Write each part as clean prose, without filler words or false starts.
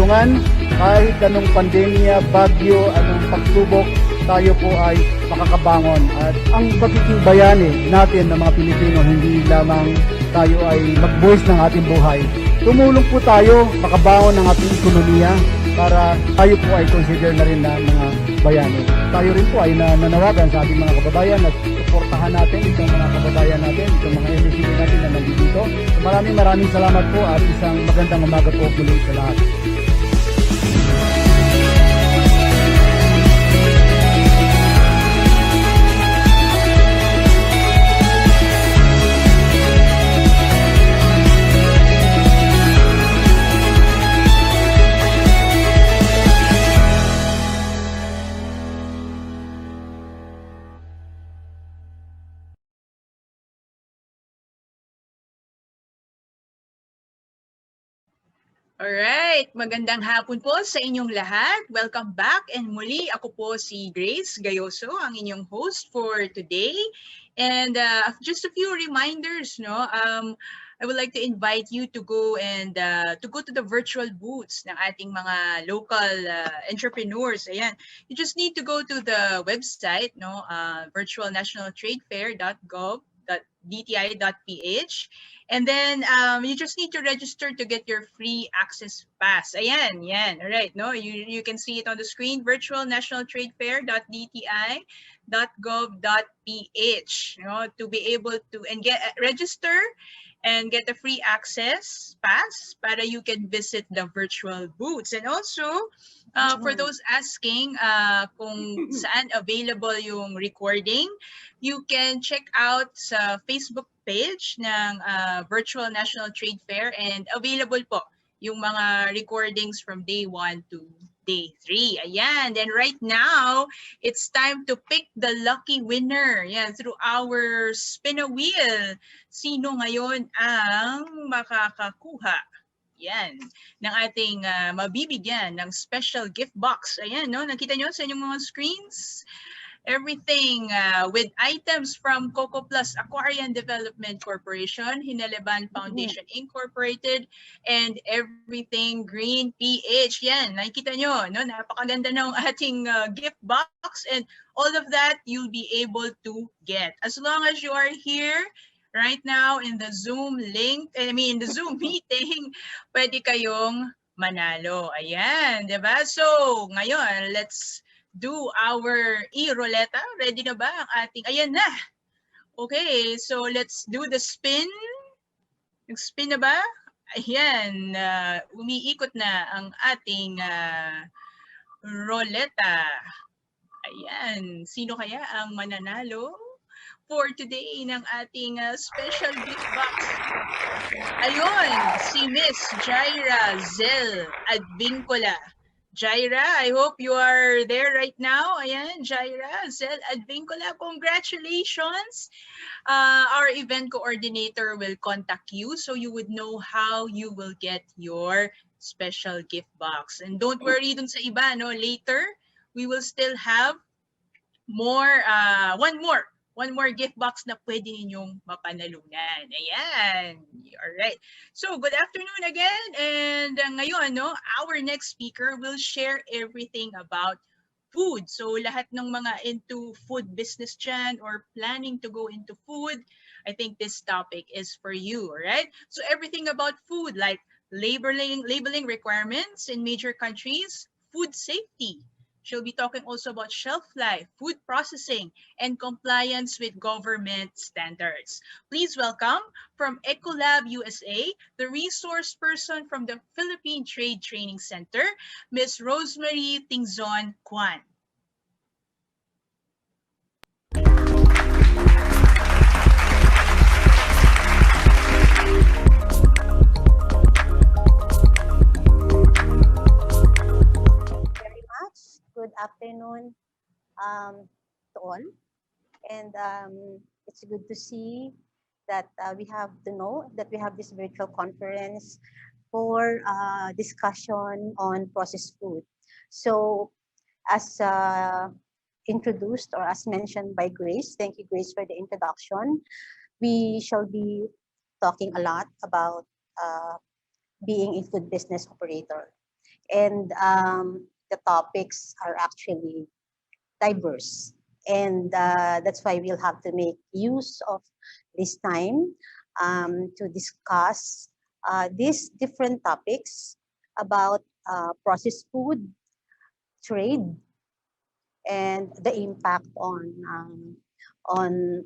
magtulungan kahit anong pandemya, bagyo, anong pagsubok, tayo po ay makakabangon. At ang pagiging bayani natin ng mga Pilipino, hindi lamang tayo ay mag-voice ng ating buhay. Tumulong po tayo, makabangon ng ating ekonomiya para tayo po ay consider na rin na mga bayani. Tayo rin po ay nananawagan sa ating mga kababayan at suportahan natin itong mga kababayan natin, itong mga MSCP natin na nandito. Maraming salamat po at isang magandang umaga po muli sa lahat. Alright, magandang hapon po sa inyong lahat. Welcome back and muli ako po si Grace Gayoso, ang inyong host for today. And just a few reminders, no? I would like to invite you to go and to the virtual booths ng ating mga local entrepreneurs. Ayan, you just need to go to the website, no? virtualnationaltradefair.gov.dti.ph. And then you just need to register to get your free access pass. Ayan, yan. All right, no? You can see it on the screen, virtualnationaltradefair.dti.gov.ph, you know, to be able to and get register and get a free access pass para you can visit the virtual booths. And also, for those asking kung saan available yung recording, you can check out sa Facebook page ng Virtual National Trade Fair, and available po yung mga recordings from day 1 to day 3. Ayan. Then right now, it's time to pick the lucky winner. Yan, through our spin a wheel. Sino ngayon ang makakakuha? Yan, ng ating mabibigyan ng special gift box. Ayan, no? Nakita nyo sa inyong mga screens? Everything with items from Coco Plus Aquarian Development Corporation, Hineleban Foundation Incorporated, and Everything Green PH. Yan, nakikita nyo, no? Napakaganda ng ating gift box, and all of that you'll be able to get. As long as you are here right now in the Zoom link, in the Zoom meeting, pwede kayong manalo. Ayan, diba? So, ngayon, let's do our e-roleta. Ready na ba ang ating, ayan na. Okay, so let's do the spin. Nag-spin na ba? Ayan, umiikot na ang ating roleta. Ayan, sino kaya ang mananalo for today ng ating special gift box? Ayun, si Miss Jaira Zel Advincula. Jaira, I hope you are there right now. Ayan, Jaira Zel Advincula, congratulations. Our event coordinator will contact you so you would know how you will get your special gift box. And don't worry dun sa iba, no? Later, we will still have more, one more gift box na pwede ninyong mapanalunan. Ayan. All right. So, good afternoon again. And ngayon, no, our next speaker will share everything about food. So, lahat ng mga into food business dyan or planning to go into food, I think this topic is for you, all right? So, everything about food, like labeling requirements in major countries, food safety. She'll be talking also about shelf life, food processing, and compliance with government standards. Please welcome from Ecolab USA, the resource person from the Philippine Trade Training Center, Ms. Rosemarie T. Kwan. Good afternoon to all, and it's good to see that we have this virtual conference for discussion on processed food. So as introduced or as mentioned by Grace, thank you Grace for the introduction, we shall be talking a lot about being a food business operator. and the topics are actually diverse. And that's why we'll have to make use of this time to discuss these different topics about processed food, trade, and the impact on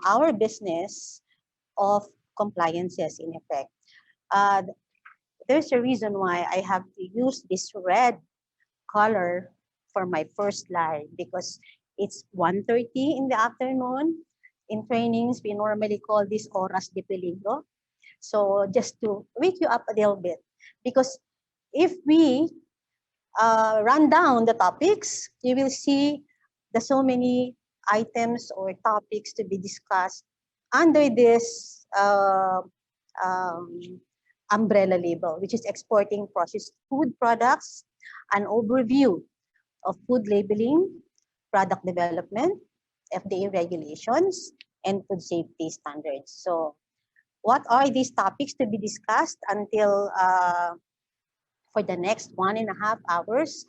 our business of compliances in effect. Uh, there's a reason why I have to use this red color for my first slide because it's 1:30 in the afternoon. In trainings, we normally call this oras de peligro. So just to wake you up a little bit, because if we run down the topics, you will see the so many items or topics to be discussed under this um, umbrella label, which is exporting processed food products, an overview of food labeling, product development, FDA regulations, and food safety standards. So what are these topics to be discussed until for the next 1.5 hours?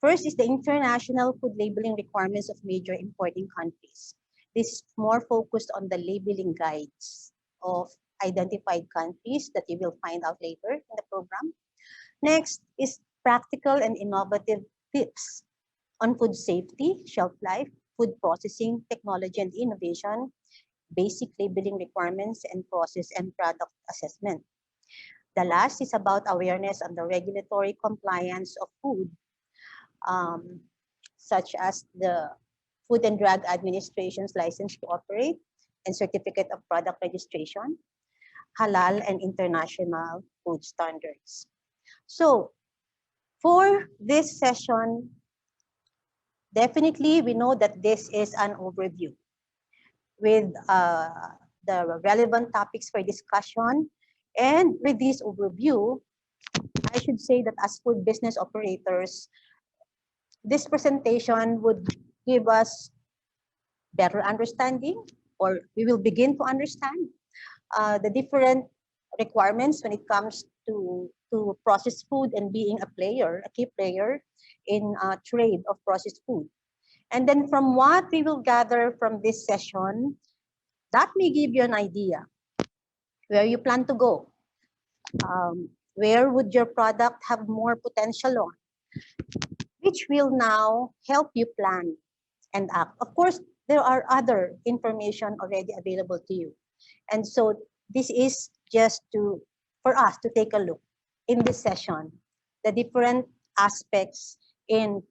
First is the international food labeling requirements of major importing countries. This is more focused on the labeling guides of identified countries that you will find out later in the program. Next is practical and innovative tips on food safety, shelf life, food processing, technology and innovation, basic labeling requirements, and process and product assessment. The last is about awareness on the regulatory compliance of food, um, such as the Food and Drug Administration's license to operate and certificate of product registration, halal and international food standards. So for this session, definitely we know that this is an overview with the relevant topics for discussion. And with this overview, I should say that as food business operators, this presentation would give us better understanding, or we will begin to understand the different requirements when it comes to processed food and being a player, a key player in trade of processed food. And then from what we will gather from this session, that may give you an idea where you plan to go. Where would your product have more potential on, which will now help you plan and act. Of course, there are other information already available to you. And so this is just for us to take a look in this session, the different aspects in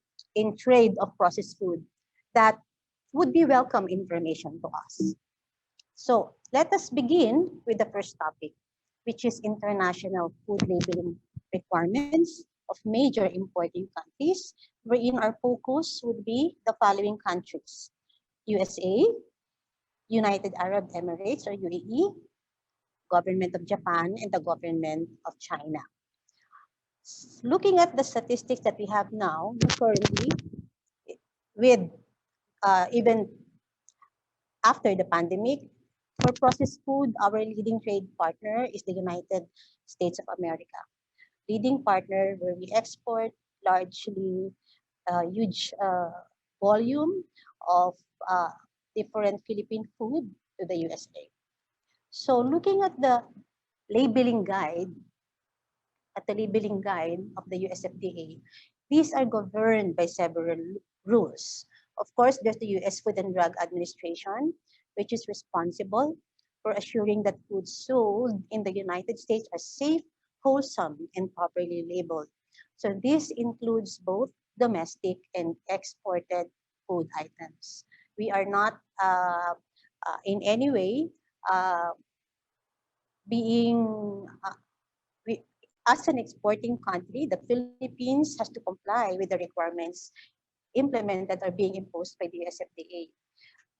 trade of processed food that would be welcome information to us. So let us begin with the first topic, which is international food labeling requirements of major importing countries, wherein our focus would be the following countries: USA, United Arab Emirates or UAE, government of Japan, and the government of China. Looking at the statistics that we have now, currently, with even after the pandemic, for processed food, our leading trade partner is the United States of America. Leading partner where we export largely huge volume of different Philippine food to the USA. So looking at the labeling guide, of the USFDA, these are governed by several rules. Of course, there's the US Food and Drug Administration, which is responsible for assuring that foods sold in the United States are safe, wholesome, and properly labeled. So this includes both domestic and exported food items. We are not in any way uh, being we, as an exporting country, the Philippines has to comply with the requirements implemented or being imposed by the USFDA.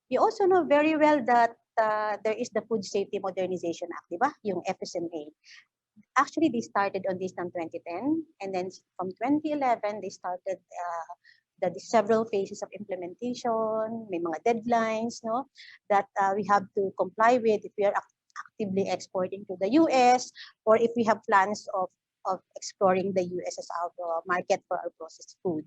We also know very well that there is the Food Safety Modernization Act, di ba? Yung FSMA. Actually, they started on this in 2010, and then from 2011, they started the several phases of implementation, may mga deadlines, no, that we have to comply with if we are actively exporting to the US, or if we have plans of of exploring the US as our market for our processed food.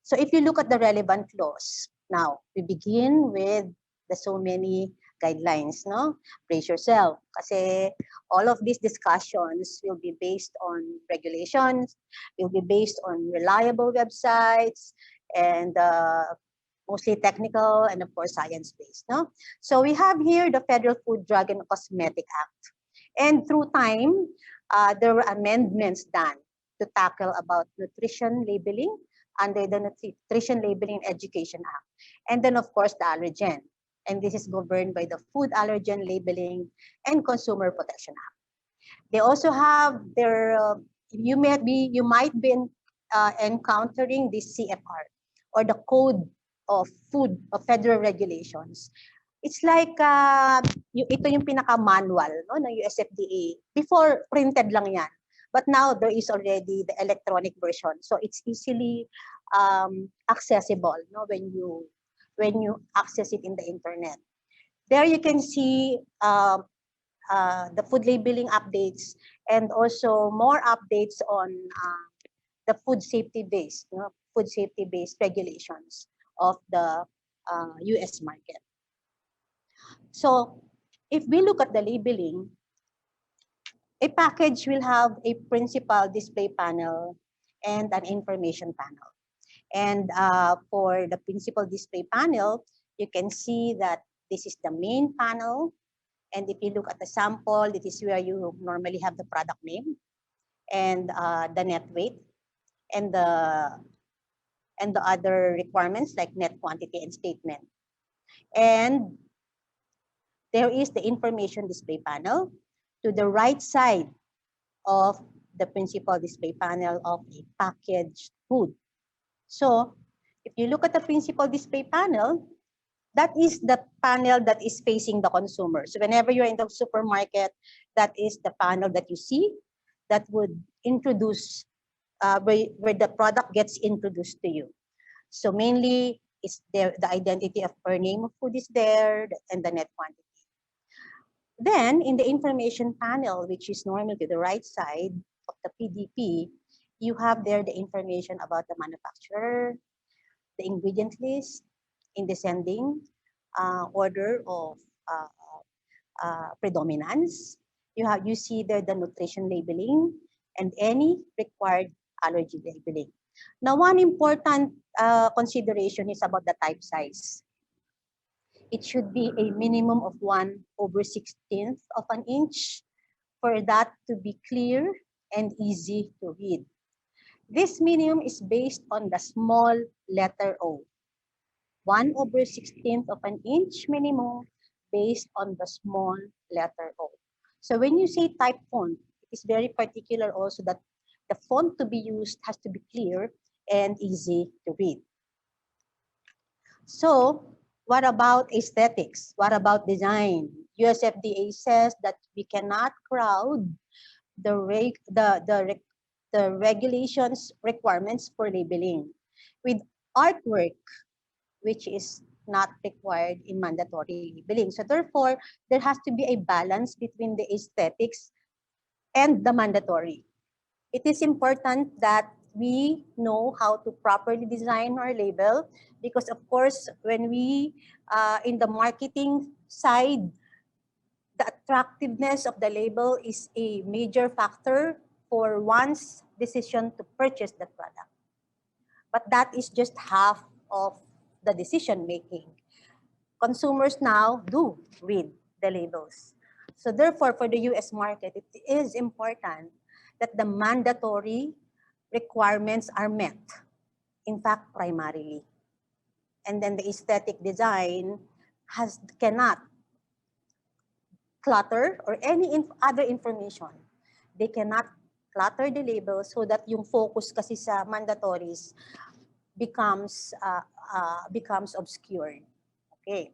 So if you look at the relevant laws, now we begin with the so many guidelines, no? Brace yourself, kasi all of these discussions will be based on regulations, will be based on reliable websites, and mostly technical and of course science-based, no? So we have here the Federal Food, Drug, and Cosmetic Act. And through time, there were amendments done to tackle about nutrition labeling under the Nutrition Labeling Education Act. And then of course the allergen. And this is governed by the Food Allergen Labeling and Consumer Protection Act. They also have their, you might be encountering this CFR, or the Code of Food of Federal Regulations. It's like, ito yung pinaka-manual, no, ng USFDA. Before, printed lang yan. But now, there is already the electronic version. So it's easily accessible, no, when you access it in the internet. There you can see the food labeling updates and also more updates on the food safety-based, food safety-based regulations of the US market. So if we look at the labeling, a package will have a principal display panel and an information panel. And for the principal display panel, you can see that this is the main panel. And if you look at the sample, this is where you normally have the product name and the net weight and the other requirements like net quantity and statement. And there is the information display panel to the right side of the principal display panel of a packaged food. So if you look at the principal display panel, that is the panel that is facing the consumer. So whenever you're in the supermarket, that is the panel that you see that would introduce, where the product gets introduced to you. So mainly, is there the identity of per name of food is there, and the net quantity. Then in the information panel, which is normally to the right side of the PDP, you have there the information about the manufacturer, the ingredient list in descending order of predominance. You see there the nutrition labeling and any required allergy labeling. Now, one important consideration is about the type size. It should be a minimum of 1/16 of an inch for that to be clear and easy to read. This minimum is based on the small letter O. 1/16 of an inch minimum based on the small letter O. So when you say type font, it is very particular also that the font to be used has to be clear and easy to read. So what about aesthetics? What about design? USFDA says that we cannot crowd the regulations requirements for labeling with artwork, which is not required in mandatory labeling. So therefore, there has to be a balance between the aesthetics and the mandatory. It is important that we know how to properly design our label, because of course, when we, in the marketing side, the attractiveness of the label is a major factor for one's decision to purchase the product. But that is just half of the decision making. Consumers now do read the labels. So therefore, for the US market, it is important that the mandatory requirements are met, in fact, primarily. And then the aesthetic design cannot clutter or any other information. They cannot clutter the label so that yung focus kasi sa mandatories becomes obscured. Okay.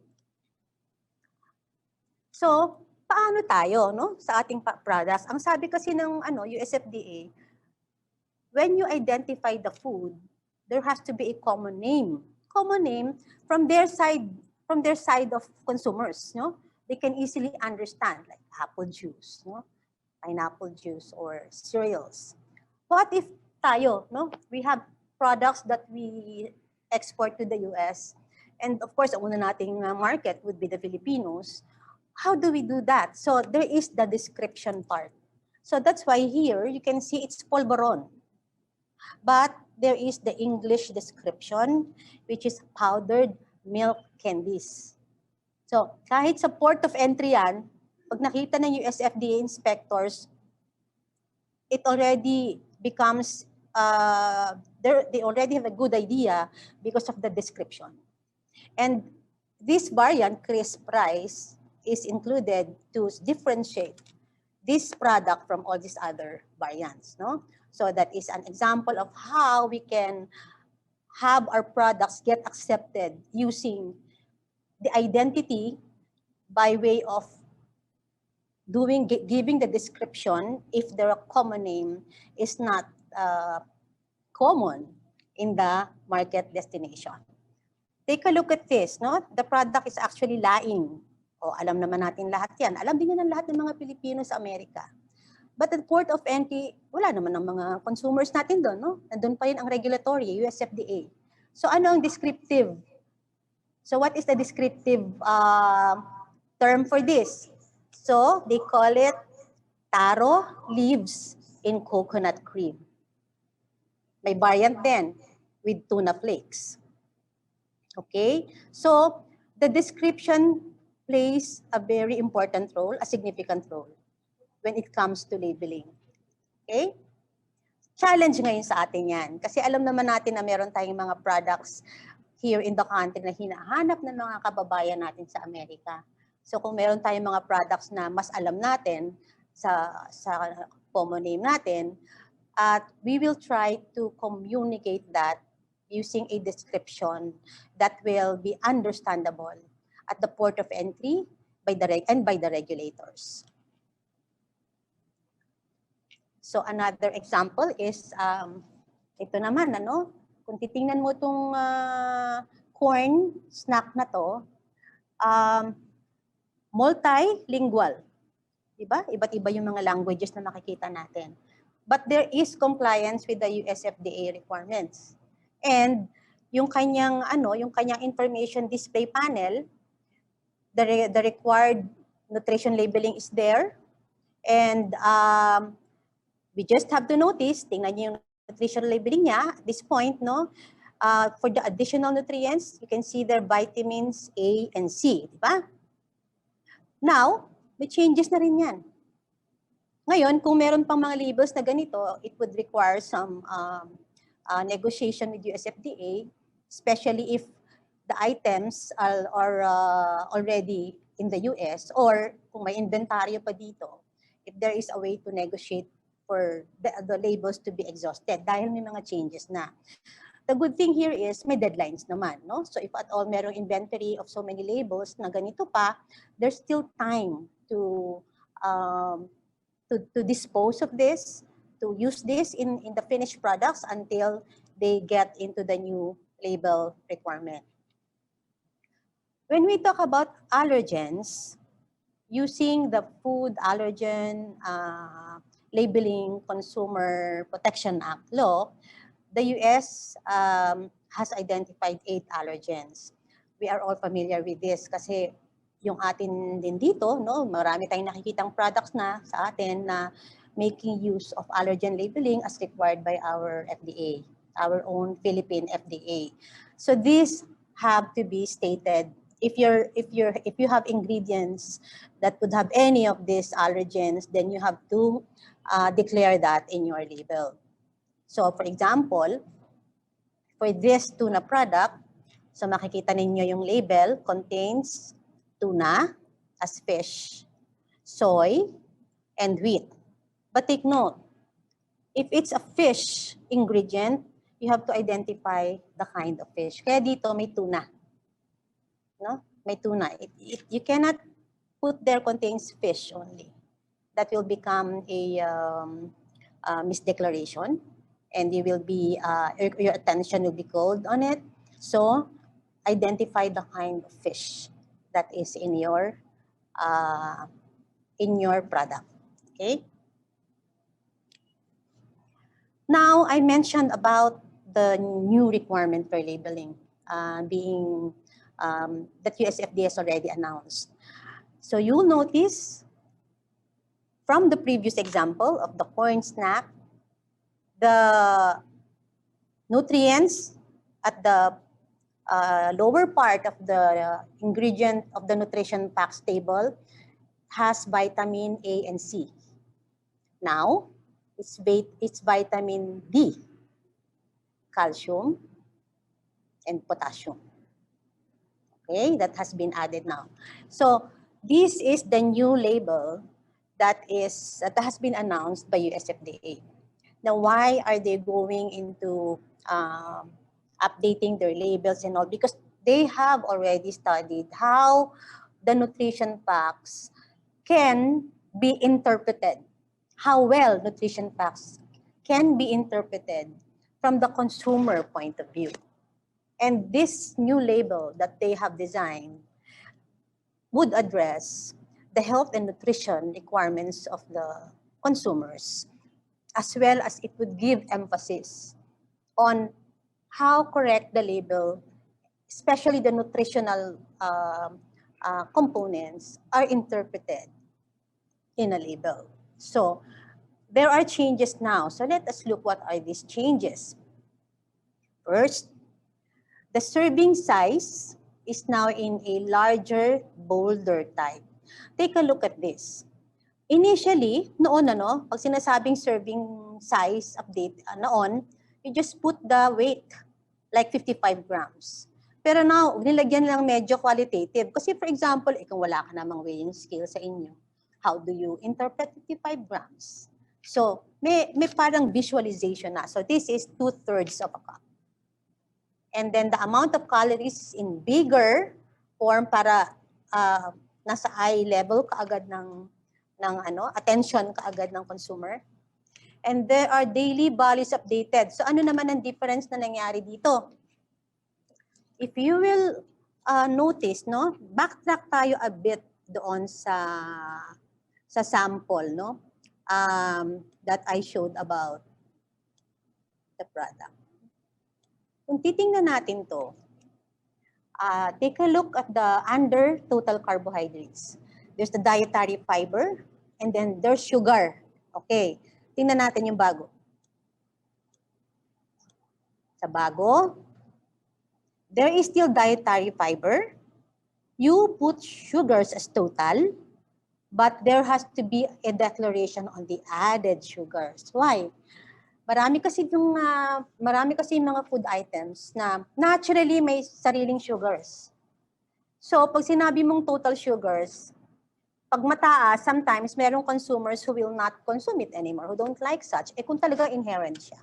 So, paano tayo, no, sa ating products? Ang sabi kasi ng USFDA, when you identify the food, there has to be a common name. Common name from their side of consumers, no? They can easily understand, like apple juice, no? pineapple juice, or cereals. What if tayo, no? We have products that we export to the US, and of course, ang una nating market would be the Filipinos. How do we do that? So there is the description part. So that's why here you can see it's polvoron. But there is the English description, which is powdered milk candies. So kahit sa port of entry yan, pag nakita ng US FDA inspectors, it already becomes, they already have a good idea because of the description. And this variant, crisp rice, is included to differentiate this product from all these other variants, no? So that is an example of how we can have our products get accepted using the identity by way of giving the description if their common name is not common in the market destination. Take a look at this, no? The product is actually laing. O, alam naman natin lahat yan. Alam din yan ng lahat ng mga Pilipino sa Amerika. But at port of entry, wala naman ng mga consumers natin doon, no? Nandun pa rin ang regulatory, US FDA. So ano ang descriptive? So what is the descriptive term for this? So they call it taro leaves in coconut cream. May variant din with tuna flakes. Okay, so the description plays a very important role, a significant role when it comes to labeling. Okay? Challenge ngayon sa atin yan. Kasi alam naman natin na meron tayong mga products here in the country na hinahanap ng mga kababayan natin sa Amerika. So kung meron tayong mga products na mas alam natin sa common name natin, at we will try to communicate that using a description that will be understandable at the port of entry by the regulators. So another example is ito naman, ano? Kung titingnan mo itong corn snack na to, multilingual. Diba? Iba't iba yung mga languages na makikita natin. But there is compliance with the US FDA requirements. And yung kanyang information display panel, the required nutrition labeling is there. And we just have to notice, tingnan niyo yung nutrition labeling niya at this point, no? For the additional nutrients, you can see their vitamins A and C, di ba? Now, may changes na rin yan. Ngayon, kung meron pang mga labels na ganito, it would require some negotiation with US FDA, especially if the items are already in the US, or kung may inventaryo pa dito, if there is a way to negotiate for the labels to be exhausted dahil may mga changes na. The good thing here is may deadlines naman, no? So if at all merong inventory of so many labels na ganito pa, there's still time to dispose of this, to use this in the finished products until they get into the new label requirement. When we talk about allergens, using the Food Allergen Labeling Consumer Protection Act law, the US has identified 8 allergens. We are all familiar with this kasi yung atin din dito, no, marami tayong nakikitang products na sa atin na making use of allergen labeling as required by our FDA, our own Philippine FDA. So these have to be stated. If you have ingredients that would have any of these allergens, then you have to declare that in your label. So for example, for this tuna product, so makikita ninyo yung label contains tuna as fish, soy, and wheat. But take note, if it's a fish ingredient, you have to identify the kind of fish. Kaya dito may tuna. No? May tuna. You cannot put there contains fish only. That will become a misdeclaration, and you will be your attention will be called on it. So identify the kind of fish that is in your product. Okay. Now, I mentioned about the new requirement for labeling being that USFDA has already announced. So you'll notice from the previous example of the corn snack, the nutrients at the lower part of the ingredient of the nutrition facts table has vitamin A and C. Now, it's vitamin D, calcium, and potassium. Okay, that has been added now. So this is the new label that has been announced by USFDA. Now, why are they going into updating their labels and all? Because they have already studied how the nutrition facts can be interpreted, how well nutrition facts can be interpreted from the consumer point of view. And this new label that they have designed would address the health and nutrition requirements of the consumers, as well as it would give emphasis on how correct the label, especially the nutritional components, are interpreted in a label. So there are changes now. So let us look what are these changes. First, the serving size is now in a larger, bolder type. Take a look at this. Initially, noon, pag sinasabing serving size update noon, you just put the weight, like 55 grams. Pero now, nilagyan lang medyo qualitative. Kasi for example, kung wala ka namang weighing scale sa inyo, how do you interpret 55 grams? So, may parang visualization na. So, this is 2/3 of a cup. And then the amount of calories in bigger form para nasa eye level kaagad ng attention kaagad ng consumer. And there are daily values updated. So ano naman ang difference na nangyari dito? If you will notice, backtrack tayo a bit doon sa sample, that I showed about the product. Kung titingnan natin to, take a look at the under total carbohydrates. There's the dietary fiber, and then there's sugar. Okay, tingnan natin yung bago. Sa bago, there is still dietary fiber. You put sugars as total, but there has to be a declaration on the added sugars. Why? Marami kasi mga food items na naturally may sariling sugars. So, pag sinabi mong total sugars, pag mataas, sometimes merong consumers who will not consume it anymore, who don't like such, kung talaga inherent siya.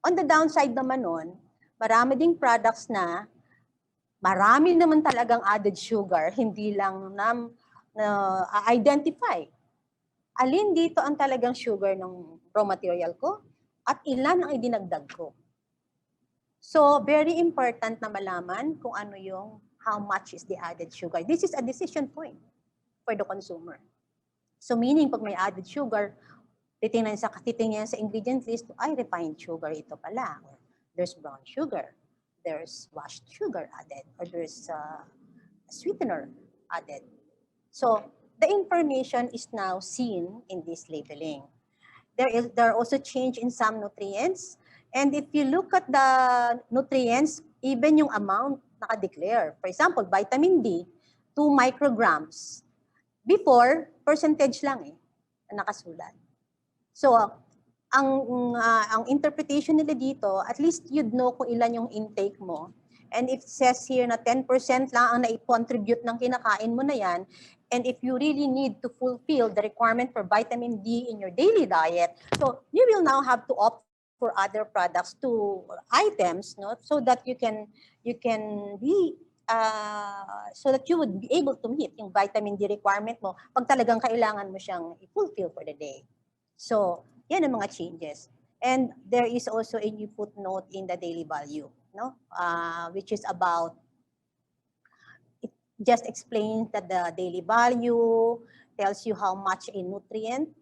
On the downside naman nun, marami ding products na marami naman talagang added sugar, hindi lang identify. Alin dito ang talagang sugar ng raw material ko at ilan ang idinagdag ko. So, very important na malaman kung ano yung how much is the added sugar. This is a decision point for the consumer. So, meaning pag may added sugar, titingnan sa ingredient list, ay, refined sugar ito pala. Or there's brown sugar. There's washed sugar added. Or there's sweetener added. So, the information is now seen in this labeling. There are also change in some nutrients. And if you look at the nutrients, even yung amount naka-declare. For example, vitamin D, 2 micrograms. Before, percentage lang na nakasulat. So, ang interpretation nila dito, at least you'd know kung ilan yung intake mo. And if it says here na 10% lang ang na-contribute ng kinakain mo na yan, and if you really need to fulfill the requirement for vitamin D in your daily diet, so you will now have to opt for other products to items, so that you can be so that you would be able to meet yung vitamin D requirement mo pag talagang kailangan mo siyang i-fulfill for the day. So, yan ang mga changes. And there is also a new footnote in the daily value, which is about, it just explains that the daily value tells you how much a nutrient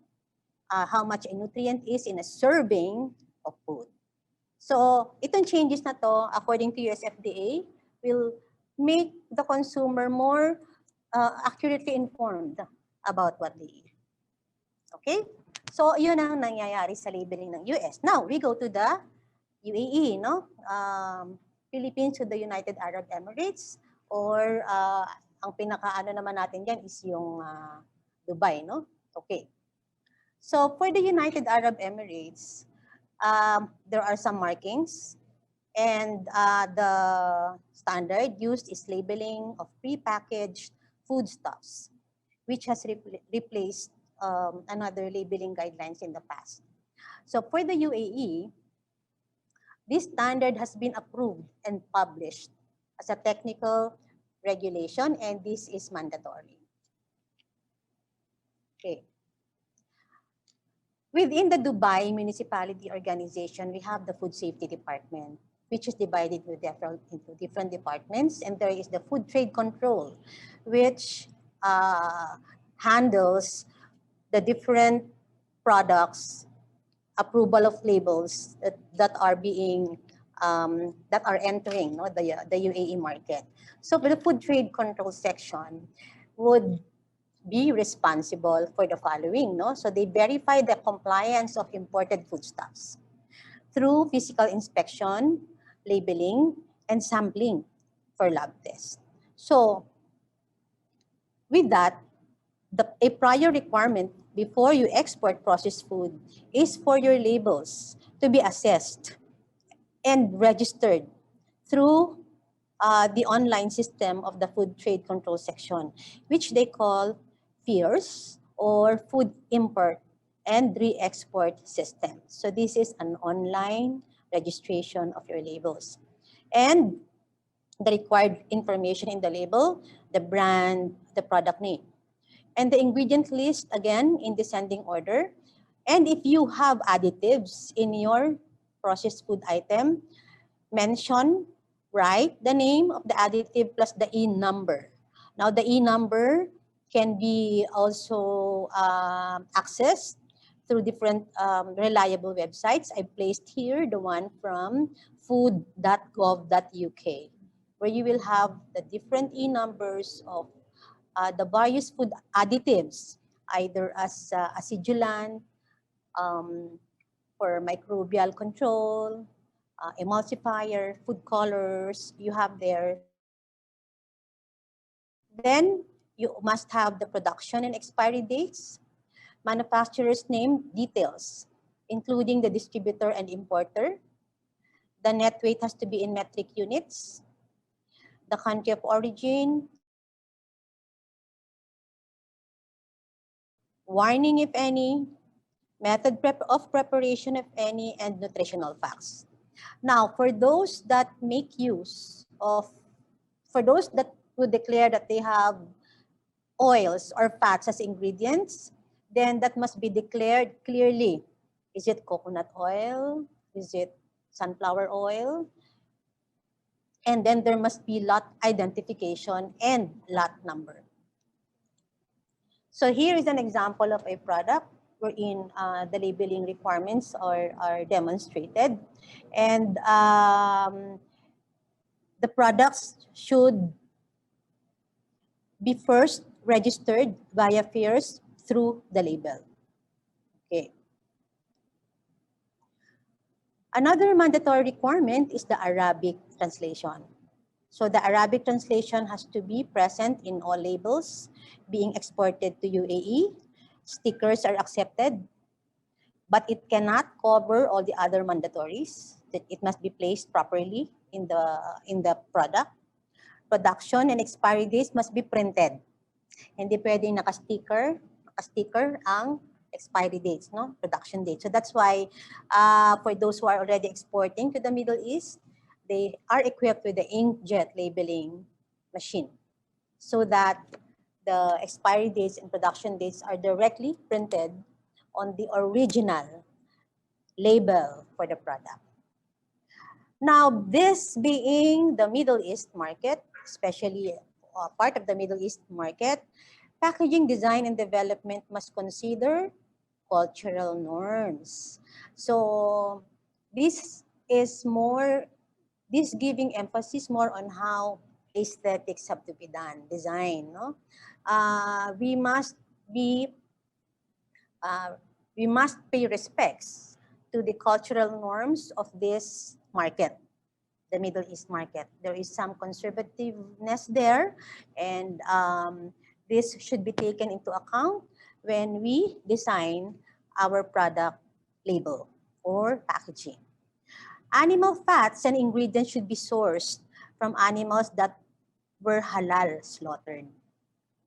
is in a serving of food. So itong changes na to, according to US FDA, will make the consumer more accurately informed about what they eat. Okay? So yun ang nangyayari sa labeling ng US. Now, we go to the UAE, no? Philippines to the United Arab Emirates, or ang pinakaano naman natin dyan is yung Dubai, no? Okay. So for the United Arab Emirates, there are some markings, and the standard used is labeling of prepackaged foodstuffs, which has replaced another labeling guidelines in the past. So for the UAE, this standard has been approved and published as a technical regulation, and this is mandatory. Okay. Within the Dubai Municipality Organization, we have the Food Safety Department, which is divided into different departments, and there is the Food Trade Control, which handles the different products, approval of labels that are being that are entering, no, the UAE market. So the Food Trade Control section would be responsible for the following, no? So they verify the compliance of imported foodstuffs through physical inspection, labeling, and sampling for lab tests. So with that, a prior requirement before you export processed food is for your labels to be assessed and registered through the online system of the Food Trade Control section, which they call FIRS, or Food Import and Re-Export System. So this is an online registration of your labels. And the required information in the label, the brand, the product name, and the ingredient list, again, in descending order. And if you have additives in your processed food item, mention, write the name of the additive plus the E number. Now, the E number can be also accessed through different reliable websites. I placed here the one from food.gov.uk, where you will have the different E numbers of the various food additives, either as acidulant, for microbial control, emulsifier, food colors, you have there. Then you must have the production and expiry dates, manufacturer's name details, including the distributor and importer. The net weight has to be in metric units, the country of origin, warning if any, method of preparation if any, and nutritional facts. Now, for those that make use of, for those that would declare that they have oils or fats as ingredients, then that must be declared clearly. Is it coconut oil? Is it sunflower oil? And then there must be lot identification and lot number. So here is an example of a product wherein the labeling requirements are demonstrated. And the products should be first registered via FIRS through the label. Okay. Another mandatory requirement is the Arabic translation. So the Arabic translation has to be present in all labels being exported to UAE. Stickers are accepted, but it cannot cover all the other mandatories. It must be placed properly in the product. Production and expiry dates must be printed. Hindi pwedeng naka-sticker ang expiry dates, no? Production date. So that's why for those who are already exporting to the Middle East, they are equipped with the inkjet labeling machine so that the expiry dates and production dates are directly printed on the original label for the product. Now, this being the Middle East market, especially part of the Middle East market, packaging design and development must consider cultural norms. So This is more, this giving emphasis more on how aesthetics have to be done, design, no? We must be, uh, we must pay respects to the cultural norms of this market, the Middle East market. There is some conservativeness there, and this should be taken into account when we design our product label or packaging. Animal fats and ingredients should be sourced from animals that were halal slaughtered.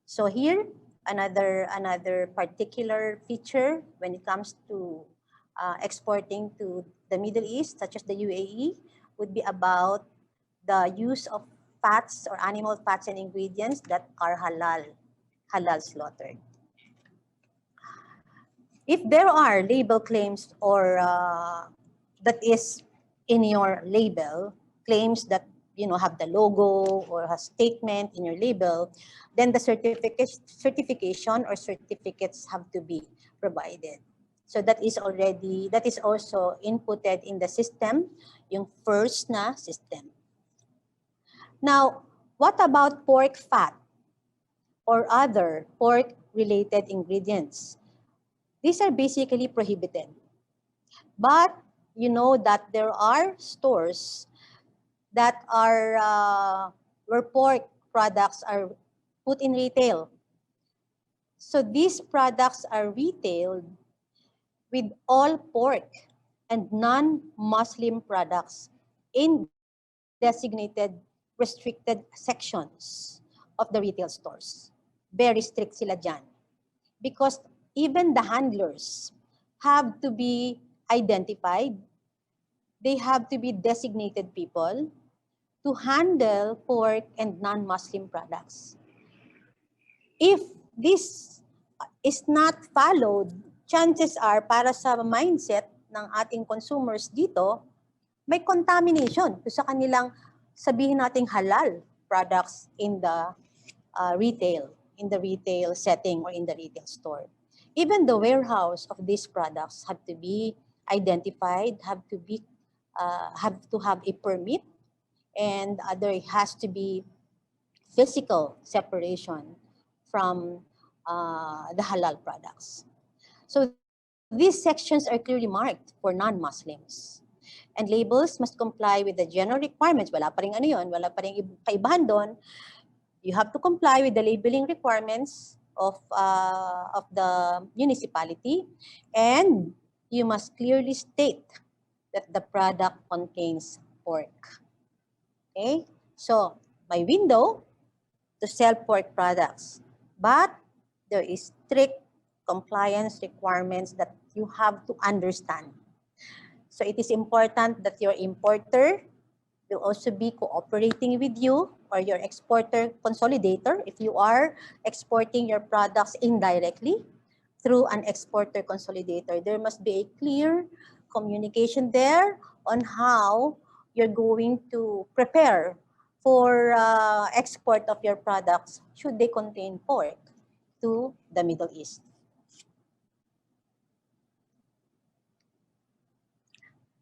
So here, another particular feature when it comes to exporting to the Middle East, such as the UAE, would be about the use of fats or animal fats and ingredients that are halal slaughtered. If there are label claims or that is in your label, claims that have the logo or a statement in your label, then the certification or certificates have to be provided. So that is also inputted in the system, yung first na system. Now, what about pork fat or other pork-related ingredients? These are basically prohibited. But you know that there are stores that are where pork products are put in retail. So these products are retailed with all pork and non-Muslim products in designated restricted sections of the retail stores. Very strict sila dyan. Because even the handlers have to be identified. They have to be designated people to handle pork and non-Muslim products. If this is not followed, chances are para sa mindset ng ating consumers dito, may contamination sa kanilang sabihin nating halal products in the retail setting or in the retail store. Even the warehouse of these products have to be identified, have to have a permit, and there has to be physical separation from the halal products. So these sections are clearly marked for non-Muslims. And labels must comply with the general requirements. Wala pa rin ano yun, wala pa rin kaibahan doon. You have to comply with the labeling requirements of the municipality, and you must clearly state that the product contains pork. Okay? So, my window to sell pork products, but there is strict compliance requirements that you have to understand. So, it is important that your importer will also be cooperating with you, or your exporter consolidator if you are exporting your products indirectly through an exporter consolidator. There must be a clear communication there on how you're going to prepare for export of your products should they contain pork to the Middle East.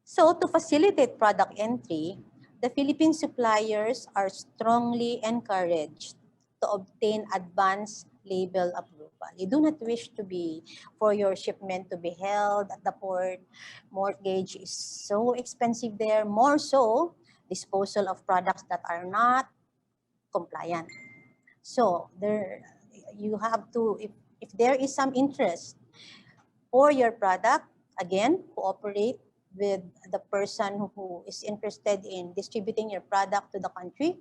So to facilitate product entry, the Philippine suppliers are strongly encouraged to obtain advance label approval. You do not wish for your shipment to be held at the port. Mortgage is so expensive there. More so, disposal of products that are not compliant. So you have to, if there is some interest for your product, again, cooperate with the person who is interested in distributing your product to the country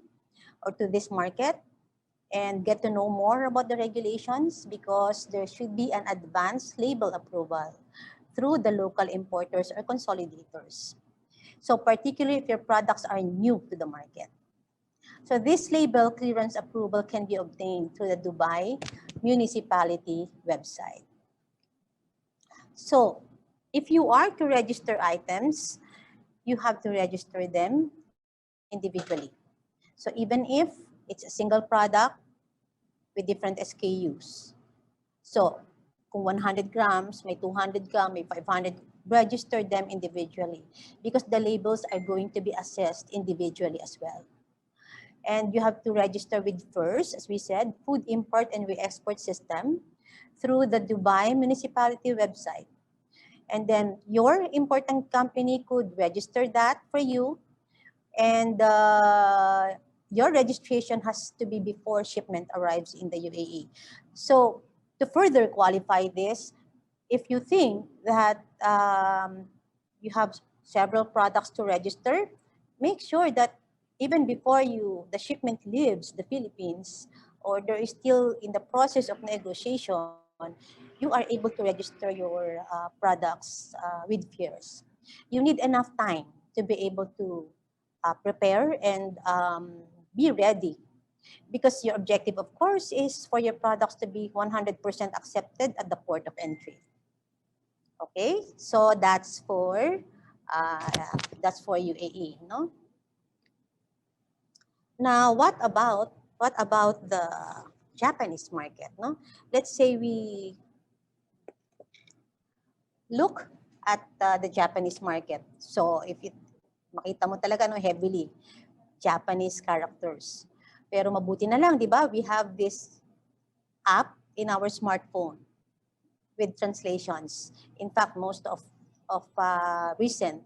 or to this market, and get to know more about the regulations, because there should be an advanced label approval through the local importers or consolidators. So particularly if your products are new to the market. So this label clearance approval can be obtained through the Dubai municipality website. So if you are to register items, you have to register them individually. So even if it's a single product with different SKUs. So kung 100 grams, may 200 grams, may 500 register them individually because the labels are going to be assessed individually as well. And you have to register with first, as we said, Food Import and Re-Export System through the Dubai Municipality website. And then your important company could register that for you. And your registration has to be before shipment arrives in the UAE. So to further qualify this, if you think that you have several products to register, make sure that even before the shipment leaves the Philippines, or there is still in the process of negotiation, you are able to register your products with FIRS. You need enough time to be able to prepare and be ready, because your objective, of course, is for your products to be 100% accepted at the port of entry. Okay, so that's for UAE, no? Now, what about the Japanese market, no? Let's say we look at the Japanese market. So, if it makita mo talaga no heavily Japanese characters. Pero mabuti na lang, 'di ba? We have this app in our smartphone with translations. In fact, most of our recent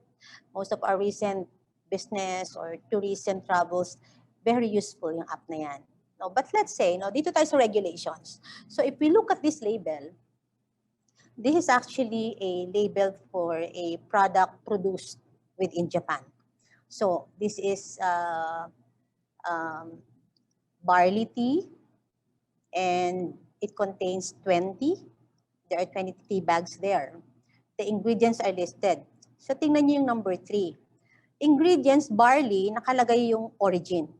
business or tourism travels, very useful yung app na yan. No, but let's say, no, dito tayo sa regulations. So if we look at this label, this is actually a label for a product produced within Japan. So this is barley tea, and it contains 20. There are 20 tea bags there. The ingredients are listed. So tingnan niyo yung number 3. Ingredients, barley, nakalagay yung origin.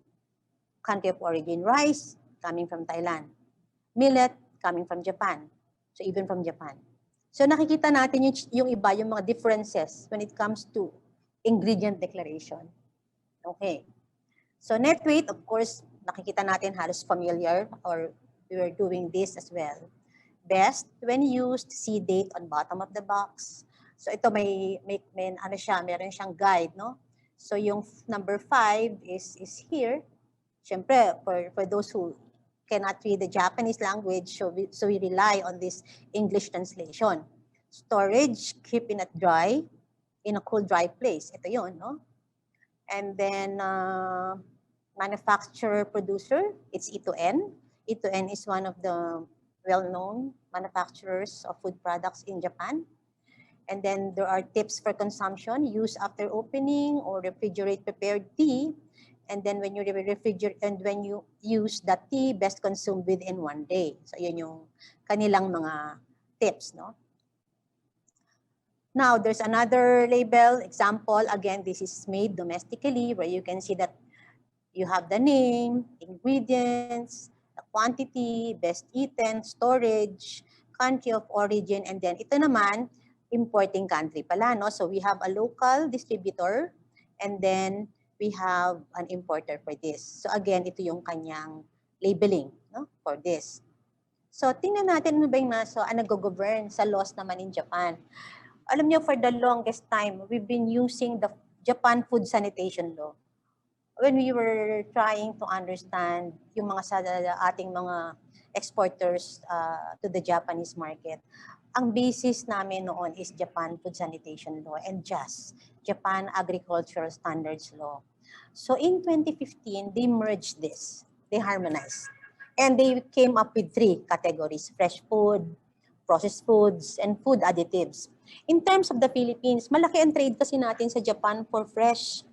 Country of origin, rice, coming from Thailand. Millet, coming from Japan. So even from Japan. So nakikita natin yung iba, yung mga differences when it comes to ingredient declaration. Okay. So net weight, of course, nakikita natin halos familiar, or we were doing this as well. Best when used, see date on bottom of the box. So ito may ano siya, meron siyang guide, no? So yung number 5 is here. Siyempre, for those who cannot read the Japanese language, so we rely on this English translation. Storage, keeping it dry in a cool, dry place. Ito yun, no? And then manufacturer, producer, it's E2N. E2N is one of the well-known manufacturers of food products in Japan. And then there are tips for consumption: use after opening or refrigerate prepared tea. And then when you refrigerate and when you use that tea, best consumed within 1 day. So yun yung kanilang mga tips, no? Now there's another label example. Again, this is made domestically, where you can see that you have the name, ingredients, the quantity, best eaten, storage, country of origin, and then ito naman, importing country pala, no? So we have a local distributor, and then we have an importer for this. So again, ito yung kanyang labeling, no, for this. So tingnan natin ano ba yung nag-govern sa laws naman in Japan. Alam niyo, for the longest time, we've been using the Japan Food Sanitation Law. When we were trying to understand yung mga sa ating mga exporters to the Japanese market, ang basis namin noon is Japan Food Sanitation Law and JAS, Japan Agricultural Standards Law. So in 2015, they merged this, they harmonized. And they came up with 3 categories: fresh food, processed foods, and food additives. In terms of the Philippines, malaki ang trade kasi natin sa Japan for fresh.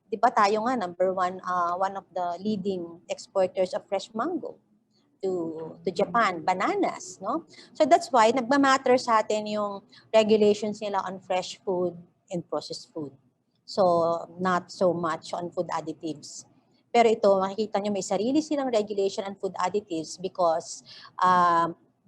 Di ba tayo nga, number 1, one of the leading exporters of fresh mango to Japan, bananas, no? So that's why nagmamatter sa atin yung regulations nila on fresh food and processed food. So not so much on food additives. Pero ito, makikita nyo may sarili silang regulation on food additives because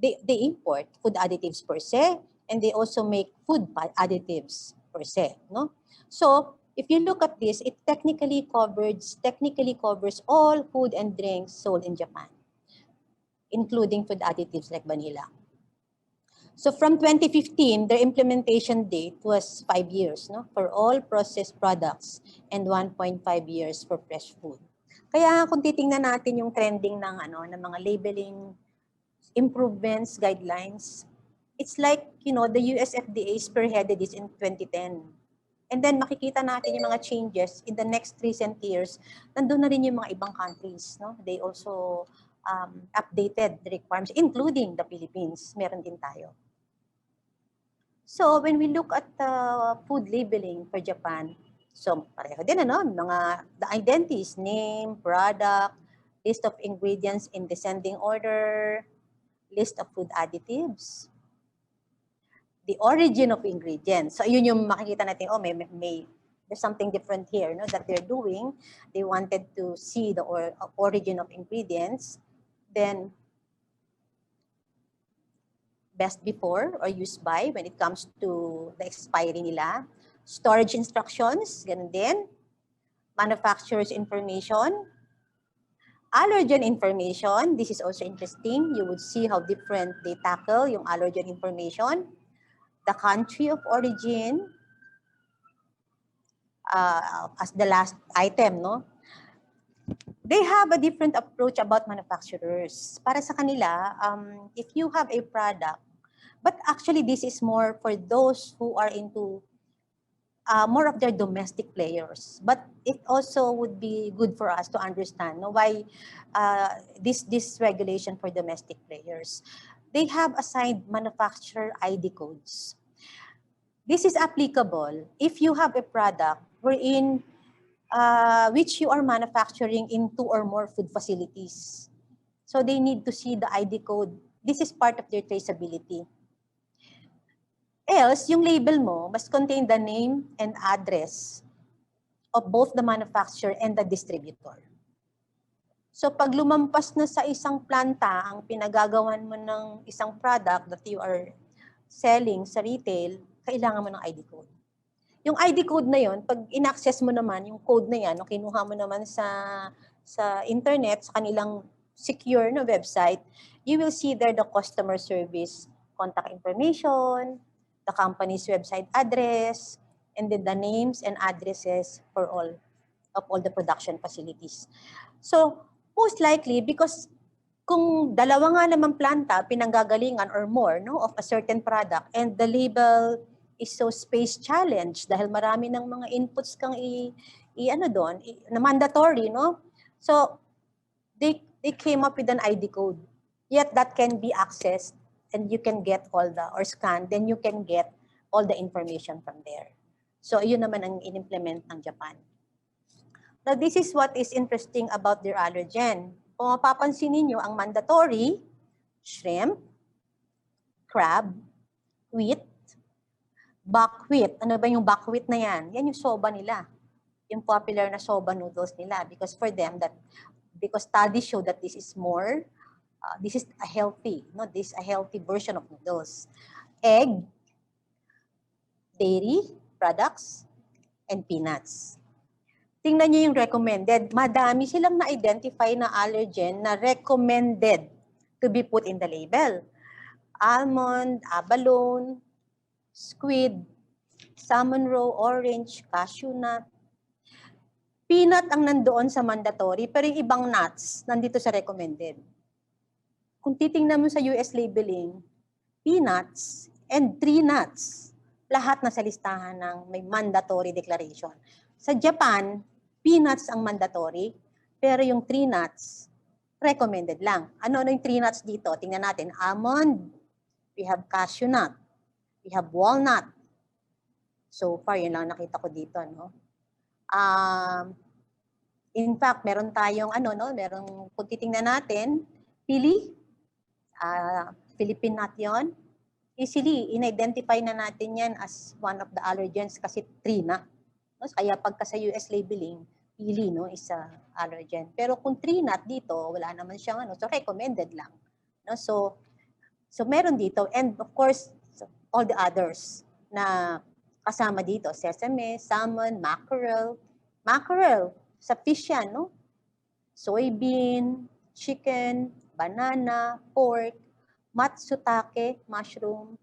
they import food additives per se, and they also make food additives per se, no? So if you look at this, it technically covers all food and drinks sold in Japan, including food additives like vanilla. So from 2015, their implementation date was 5 years, no, for all processed products and 1.5 years for fresh food. Kaya kung titingnan natin yung trending ng ng mga labeling improvements guidelines, it's like, the US FDA spearheaded this in 2010. And then makikita natin yung mga changes in the next recent years. Nandun na rin yung mga ibang countries, no? They also updated the requirements, including the Philippines. Meron din tayo. So when we look at food labeling for Japan, so pareho din the identities, name, product, list of ingredients in descending order, list of food additives, the origin of ingredients. So yun yung makikita natin, may there's something different here, no, that they're doing. They wanted to see the origin of ingredients. Then best before or used by when it comes to the expiry nila. Storage instructions, ganun din. Manufacturer's information. Allergen information, this is also interesting. You would see how different they tackle yung allergen information. The country of origin, as the last item, no? They have a different approach about manufacturers. Para sa kanila, if you have a product, but actually this is more for those who are into more of their domestic players. But it also would be good for us to understand why this regulation for domestic players. They have assigned manufacturer ID codes. This is applicable if you have a product wherein which you are manufacturing in 2 or more food facilities. So they need to see the ID code. This is part of their traceability. Else, yung label mo must contain the name and address of both the manufacturer and the distributor. So pag lumampas na sa isang planta ang pinagagawan mo ng isang product that you are selling sa retail, kailangan mo ng ID code. Yung ID code na yon, pag in-access mo naman, yung code na yan, kinuha mo naman sa internet, sa kanilang secure na website, you will see there the customer service contact information, the company's website address, and then the names and addresses for all the production facilities. So, most likely, because kung dalawa nga naman planta, pinanggagalingan or more of a certain product, and the label is so space challenged dahil marami ng mga inputs kang na mandatory, no? So, they came up with an ID code. Yet that can be accessed and you can get or scan, then you can get all the information from there. So, yun naman ang in-implement ng Japan. Now, this is what is interesting about their allergen. Kung mapapansin ninyo, ang mandatory, shrimp, crab, wheat, buckwheat. Ano ba yung buckwheat na yan? Yan yung soba nila. Yung popular na soba noodles nila. Because for them, because studies show that this is more, this is a healthy version of noodles. Egg, dairy products, and peanuts. Tingnan niyo yung recommended. Madami silang na-identify na allergen na recommended to be put in the label. Almond, abalone, squid, salmon roe, orange, cashew nut. Peanut ang nandoon sa mandatory, pero yung ibang nuts nandito sa recommended. Kung titingnan mo sa US labeling, peanuts and tree nuts, lahat na sa listahan ng may mandatory declaration. Sa Japan, peanuts ang mandatory, pero yung tree nuts, recommended lang. Ano yung tree nuts dito? Tingnan natin. Almond, we have cashew nut, we have walnut. So far, yun lang nakita ko dito, no? In fact, meron tayong kung titingnan natin, pili, Philippine nut yun. Easily, in-identify na natin yan as one of the allergens kasi tree na. No? Kaya pagka sa US labeling, pili is allergen. Pero kung tree nut dito, wala naman siyang so recommended lang. No? So meron dito. And of course, all the others na kasama dito, sesame, salmon, mackerel. Mackerel, sa fish yan, no? Soybean, chicken, banana, pork, matsutake, mushroom,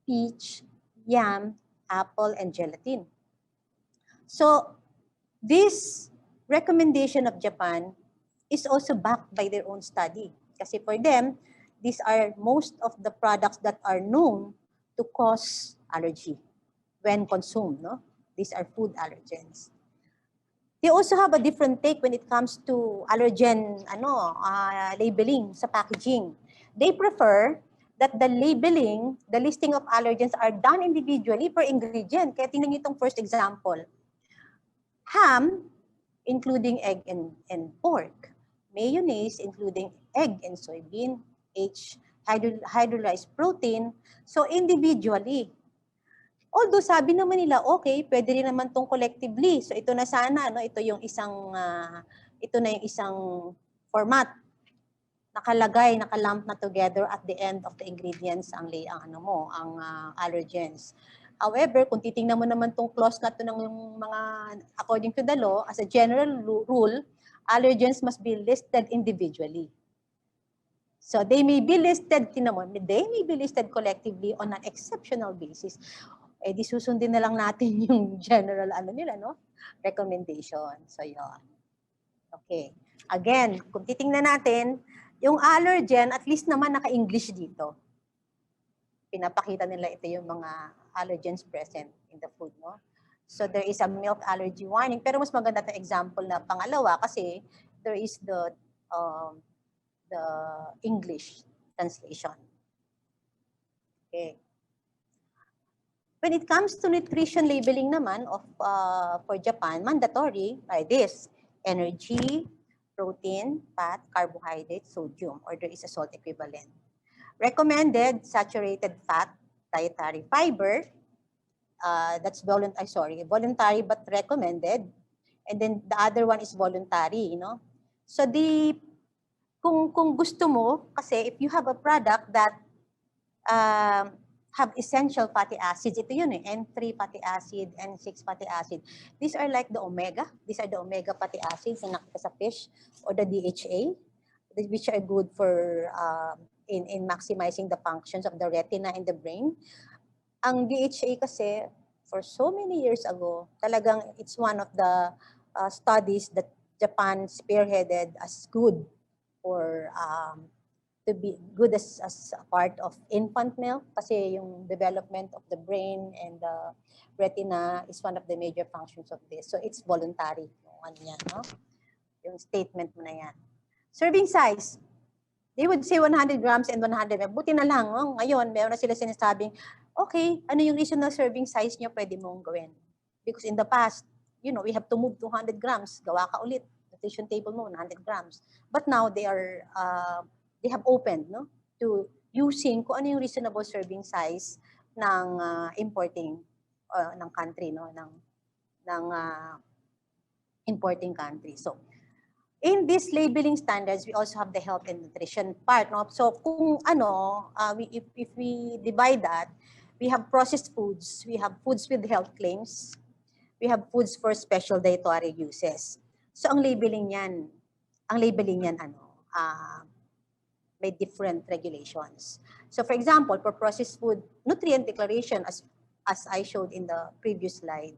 peach, yam, apple, and gelatin. So this recommendation of Japan is also backed by their own study. Kasi for them, these are most of the products that are known to cause allergy when consumed. No? These are food allergens. They also have a different take when it comes to allergen labeling sa packaging. They prefer that the labeling, the listing of allergens are done individually per ingredient. Kaya tingnan niyo itong first example. Ham, including egg and pork. Mayonnaise, including egg and soybean. H, hydrolyzed protein. So individually. Although sabi naman nila, okay, pwede rin naman tong collectively. So ito na sana, no? Ito na yung isang format. Nakalagay, nakalump na together at the end of the ingredients ang allergens. However, kung titingnan mo naman tong clause na to ng mga according to the law, as a general rule, allergens must be listed individually. So they may be listed, collectively on an exceptional basis. Eh di susundin na lang natin yung general recommendation. So yun. Okay. Again, kung titingnan natin, yung allergen, at least naman naka-English dito. Pinapakita nila ito yung mga allergens present in the food, no? So there is a milk allergy warning, pero mas maganda itong example na pangalawa kasi there is the English translation. Okay. When it comes to nutrition labeling naman for Japan, mandatory are this: energy, protein, fat, carbohydrate, sodium, or there is a salt equivalent. Recommended saturated fat, dietary fiber, that's voluntary but recommended. And then the other one is voluntary, you know. So kung gusto mo, kasi if you have a product that have essential fatty acids, ito yun N3 fatty acid, N6 fatty acid. These are like the omega. These are the omega fatty acids na nakita sa fish, or the DHA, which are good for in maximizing the functions of the retina in the brain. Ang DHA kasi, for so many years ago, talagang it's one of the studies that Japan spearheaded as good for to be good as a part of infant milk, kasi yung development of the brain and the retina is one of the major functions of this. So it's voluntary, yung statement mo na yan. Serving size, they would say 100 grams and 100 grams. Buti na lang, ngayon meron na sila sinasabing, okay, ano yung reasonable serving size nyo, pwede mong gawin. Because in the past, we have to move to 100 grams. Gawa ka ulit. Nutrition table mo, 100 grams. But now, they have opened to using kung ano yung reasonable serving size ng importing ng country, ng importing country. So, in these labeling standards, we also have the health and nutrition part. So, kung if we divide that, we have processed foods, we have foods with health claims, we have foods for special dietary uses. So, ang labeling yan may different regulations. So, for example, for processed food, nutrient declaration, as I showed in the previous slide.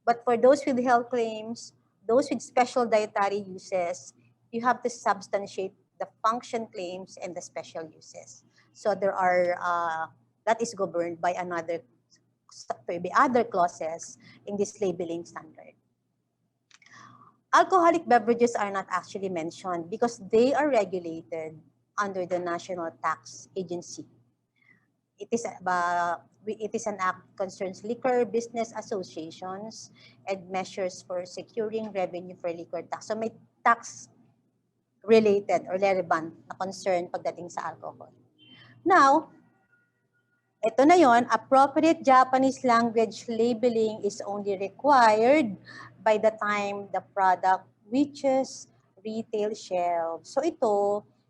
But for those with health claims, those with special dietary uses, you have to substantiate the function claims and the special uses. So there are, that is governed by other clauses in this labeling standard. Alcoholic beverages are not actually mentioned because they are regulated under the National Tax Agency. It is an act that concerns liquor business associations and measures for securing revenue for liquor tax. So may tax related or relevant na concern pagdating sa alcohol. Now, ito na yon, appropriate Japanese language labeling is only required by the time the product reaches retail shelves. So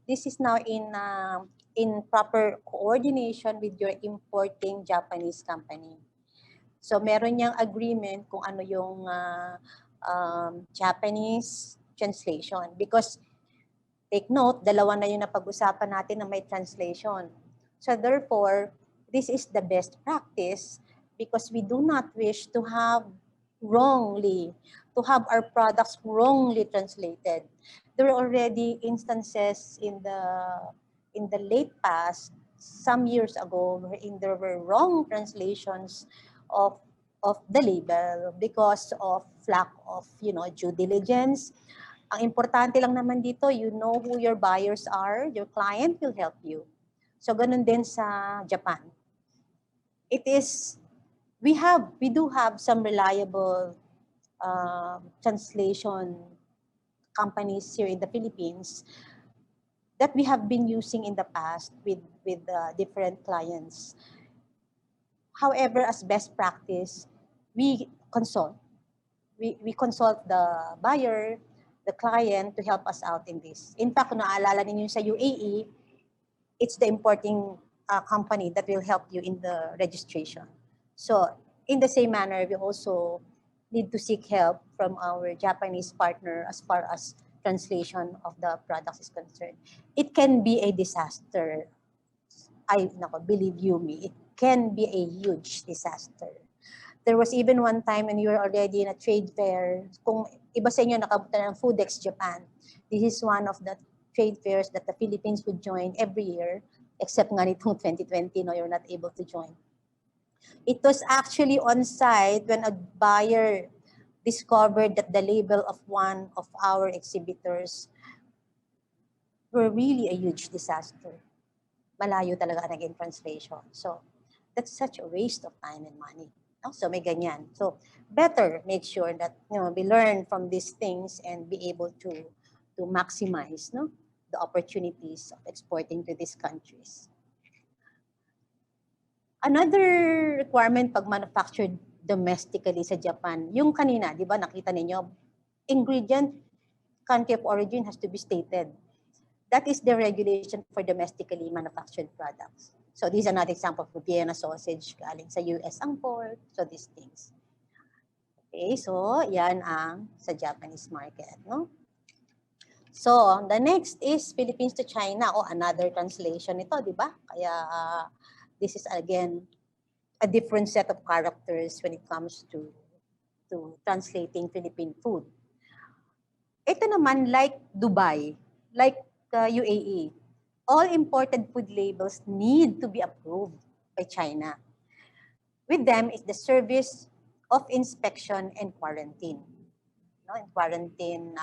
this is now in proper coordination with your importing Japanese company. So meron niyang agreement kung ano yung Japanese translation. Because take note, dalawa na yung napag-usapan natin na may translation. So therefore, this is the best practice because we do not wish to have our products wrongly translated. There are already instances in the late past, some years ago, wherein there were wrong translations of the label because of lack of, due diligence. Ang importante lang naman dito, you know who your buyers are, your client will help you. So ganun din sa Japan. It is, we do have some reliable translation companies here in the Philippines that we have been using in the past with different clients. However, as best practice, we consult. We consult the buyer, the client to help us out in this. In fact, kung naalala ninyo sa UAE, it's the importing company that will help you in the registration. So in the same manner, we also need to seek help from our Japanese partner as far as translation of the products is concerned. It can be a disaster. Believe you me, it can be a huge disaster. There was even one time when you were already in a trade fair, kung iba sa inyo nakabutan ng Foodex Japan, this is one of the trade fairs that the Philippines would join every year, except nga nitong 2020, no, you're not able to join. It was actually on site when a buyer discovered that the label of one of our exhibitors were really a huge disaster. Malayo talaga ang naging translation. So that's such a waste of time and money. So may ganyan. So better make sure that we learn from these things and be able to maximize the opportunities of exporting to these countries. Another requirement pag manufactured domestically sa Japan, yung kanina, di ba nakita ninyo, ingredient, country of origin has to be stated. That is the regulation for domestically manufactured products. So this is another example of Vienna sausage galing sa US ang pork. So these things. Okay, so yan ang sa Japanese market, no? So the next is Philippines to China, another translation ito, di ba? Kaya this is again a different set of characters when it comes to translating Philippine food. Ito naman like Dubai, like UAE. All imported food labels need to be approved by China. With them is the service of inspection and quarantine, quarantine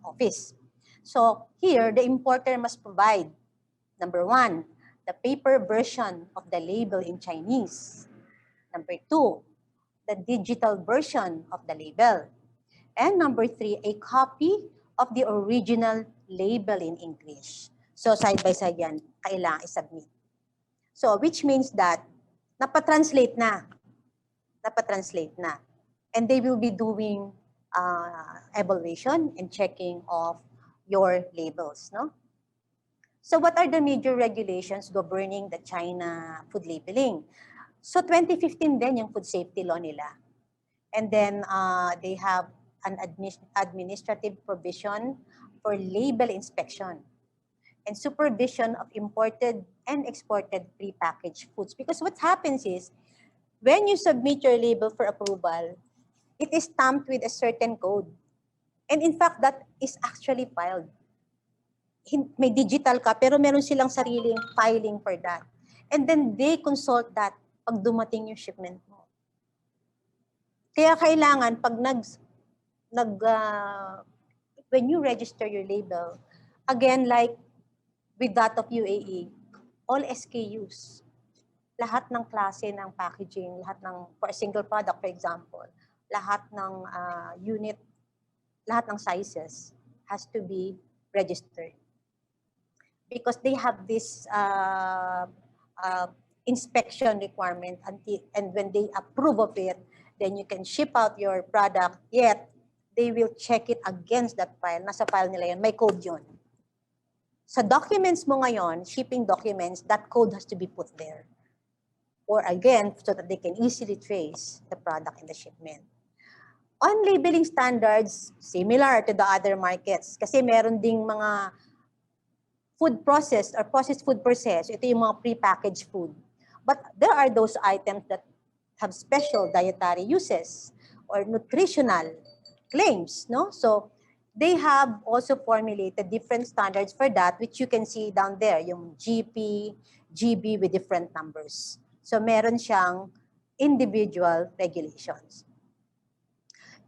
office. So here, the importer must provide, number 1, the paper version of the label in Chinese. Number 2, the digital version of the label. And number 3, a copy of the original label in English. So side by side yan, kailangan i-submit. So which means that napatranslate na. And they will be doing evaluation and checking of your labels, no? So what are the major regulations governing the China food labeling? So 2015 din yung food safety law nila. And then they have an administrative provision for label inspection and supervision of imported and exported prepackaged foods. Because what happens is, when you submit your label for approval, it is stamped with a certain code. And in fact, that is actually filed. May digital ka, pero meron silang sariling filing for that. And then they consult that pag dumating yung shipment mo. Kaya kailangan, pag when you register your label, again, like with that of UAE, all SKUs, lahat ng klase ng packaging, lahat ng, for a single product, for example, lahat ng unit, lahat ng sizes has to be registered. Because they have this inspection requirement, and when they approve of it, then you can ship out your product, yet they will check it against that file. Nasa file nila yun, may code yun. Sa documents mo ngayon, shipping documents, that code has to be put there. Or again, so that they can easily trace the product in the shipment. On labeling standards, similar to the other markets, kasi meron ding mga food processed or processed food process, ito yung mga prepackaged food. But there are those items that have special dietary uses or nutritional claims, no? So they have also formulated different standards for that, which you can see down there, yung GP, GB with different numbers. So meron siyang individual regulations.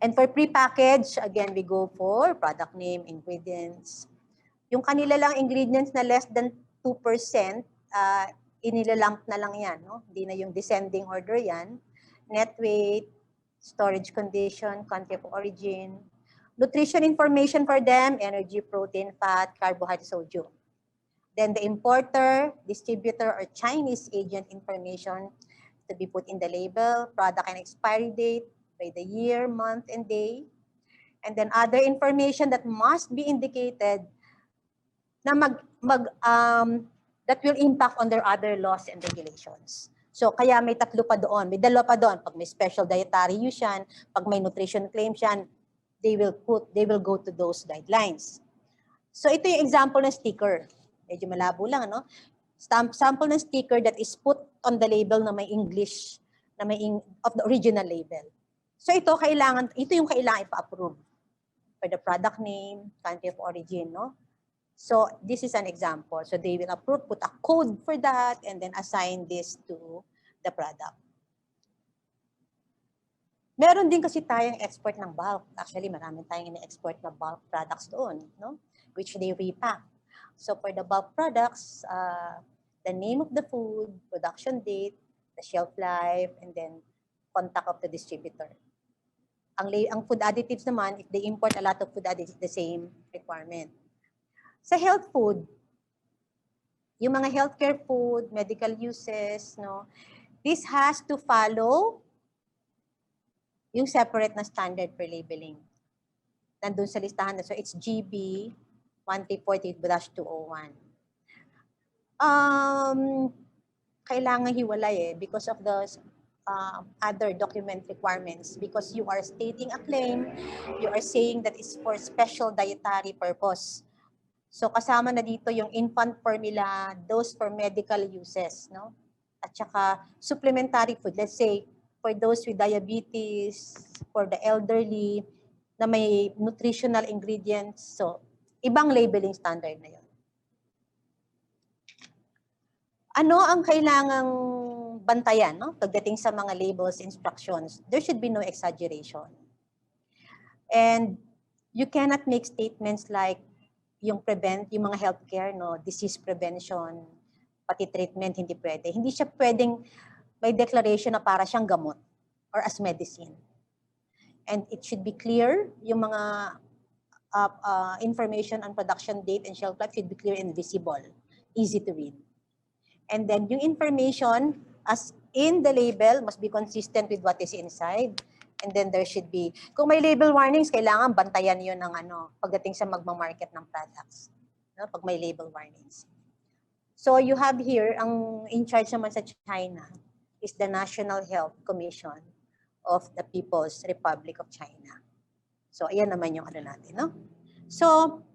And for prepackaged, again, we go for product name, ingredients. Yung kanila lang ingredients na less than 2%, inilalamp na lang yan, no? Hindi na yung descending order yan. Net weight, storage condition, country of origin, nutrition information for them, energy, protein, fat, carbohydrate, sodium. Then the importer, distributor, or Chinese agent information to be put in the label, product and expiry date, by the year, month, and day. And then other information that must be indicated na that will impact on their other laws and regulations. So kaya may tatlo pa doon, may dalawa pa doon. Pag may special dietary use yan, pag may nutrition claims yan, they will go to those guidelines. So ito yung example ng sticker. Medyo malabo lang, no? Sample ng sticker that is put on the label na may English, na may of the original label. So ito yung kailangan ipa-approve for the product name, country of origin, no? So this is an example. So they will approve, put a code for that, and then assign this to the product. Meron din kasi tayong export ng bulk. Actually, marami tayong ina-export na bulk products doon, no? Which they repack. So for the bulk products, the name of the food, production date, the shelf life, and then contact of the distributor. Ang food additives naman, if they import a lot of food additives, the same requirement. Sa health food, yung mga healthcare food, medical uses, no, this has to follow yung separate na standard for labeling. Nandun sa listahan na. So it's GB 1340-201. Kailangan hiwalay because of the other document requirements, because you are stating a claim, you are saying that it's for special dietary purpose. So kasama na dito yung infant formula, those for medical uses, no? At saka supplementary food, let's say for those with diabetes, for the elderly, na may nutritional ingredients. So ibang labeling standard na yun. Ano ang kailangang bantayan, no? Pagdating sa mga labels, instructions? There should be no exaggeration. And you cannot make statements like yung mga healthcare, no, disease prevention, pati treatment, hindi pwede. Hindi siya pwedeng may declaration na para siyang gamot or as medicine. And it should be clear, yung mga information on production date and shelf life should be clear and visible, easy to read. And then yung information as in the label must be consistent with what is inside. And then there should be, kung may label warnings, kailangan bantayan yun ng pagdating sa magmamarket ng products. No? Pag may label warnings. So you have here, ang in charge naman sa China is the National Health Commission of the People's Republic of China. So ayan naman yung natin, no? So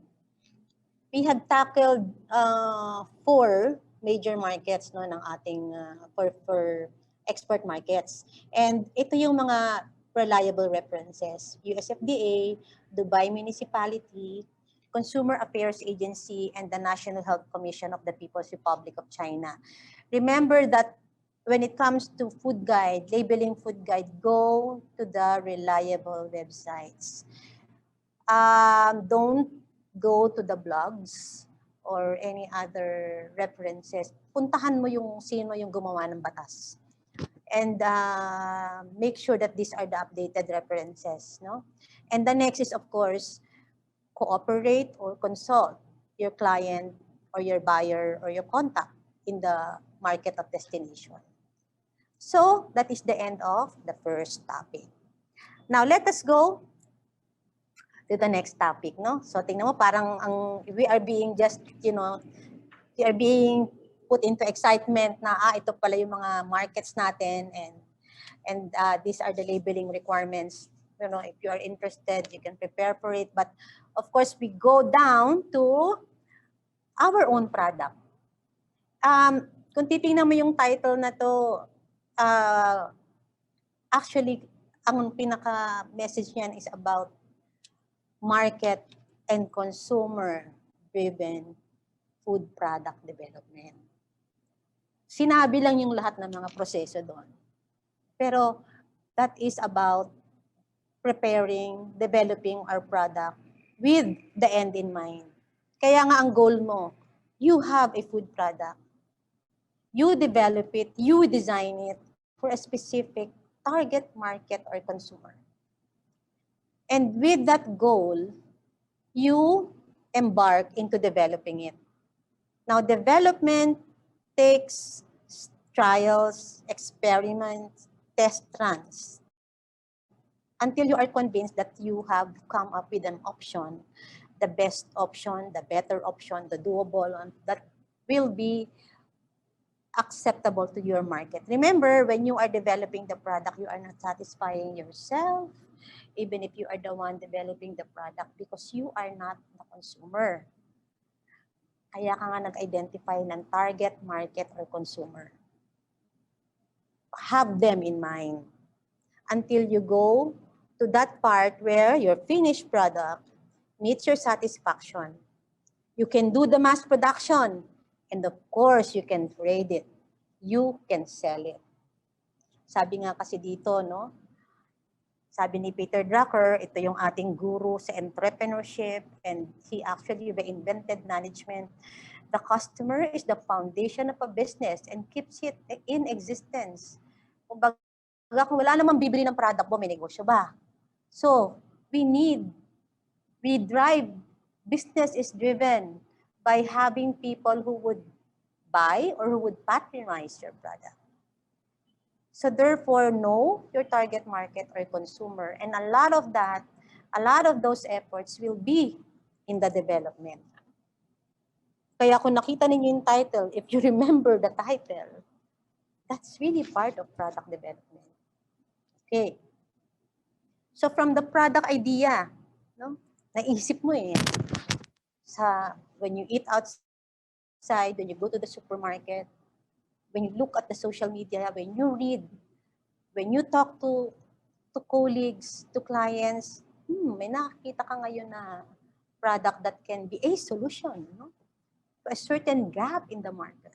we have tackled 4 major markets, no, ng ating for export markets. And ito yung mga reliable references: USFDA, Dubai Municipality, Consumer Affairs Agency, and the National Health Commission of the People's Republic of China. Remember that when it comes to food guide, labeling food guide, go to the reliable websites. Don't go to the blogs or any other references. Puntahan mo yung sino yung gumawa ng batas. And make sure that these are the updated references, no? And the next is, of course, cooperate or consult your client or your buyer or your contact in the market of destination. So that is the end of the first topic. Now let us go to the next topic, no? So tingnan mo, parang we are being just, we are being put into excitement na ito pala yung mga markets natin, and these are the labeling requirements. If you are interested, you can prepare for it. But of course, we go down to our own product. kung titingnan mo yung title na to, actually, ang pinaka-message niyan is about market and consumer-driven food product development. Sinabi lang yung lahat ng mga proseso doon. Pero that is about preparing, developing our product with the end in mind. Kaya nga ang goal mo, you have a food product. You develop it, you design it for a specific target market or consumer. And with that goal, you embark into developing it. Now, development takes trials, experiments, test runs, until you are convinced that you have come up with an option, the best option, the better option, the doable one, that will be acceptable to your market. Remember, when you are developing the product, you are not satisfying yourself, even if you are the one developing the product, because you are not the consumer. Kaya ka nga nag-identify ng target market or consumer. Have them in mind until you go to that part where your finished product meets your satisfaction. You can do the mass production, and of course, you can trade it. You can sell it. Sabi nga kasi dito, no? Sabi ni Peter Drucker, ito yung ating guru sa entrepreneurship, and he actually reinvented management. The customer is the foundation of a business and keeps it in existence. Kung wala namang bibili ng product mo, may negosyo ba? So, we drive, business is driven by having people who would buy or who would patronize your product. So therefore, know your target market or consumer. And a lot of those efforts will be in the development. Kaya kung nakita ninyo yung title, if you remember the title, that's really part of product development. Okay. So from the product idea, no, naisip mo when you eat outside, when you go to the supermarket, when you look at the social media, when you read, when you talk to colleagues, to clients, may nakakita ka ngayon na product that can be a solution, no, to a certain gap in the market.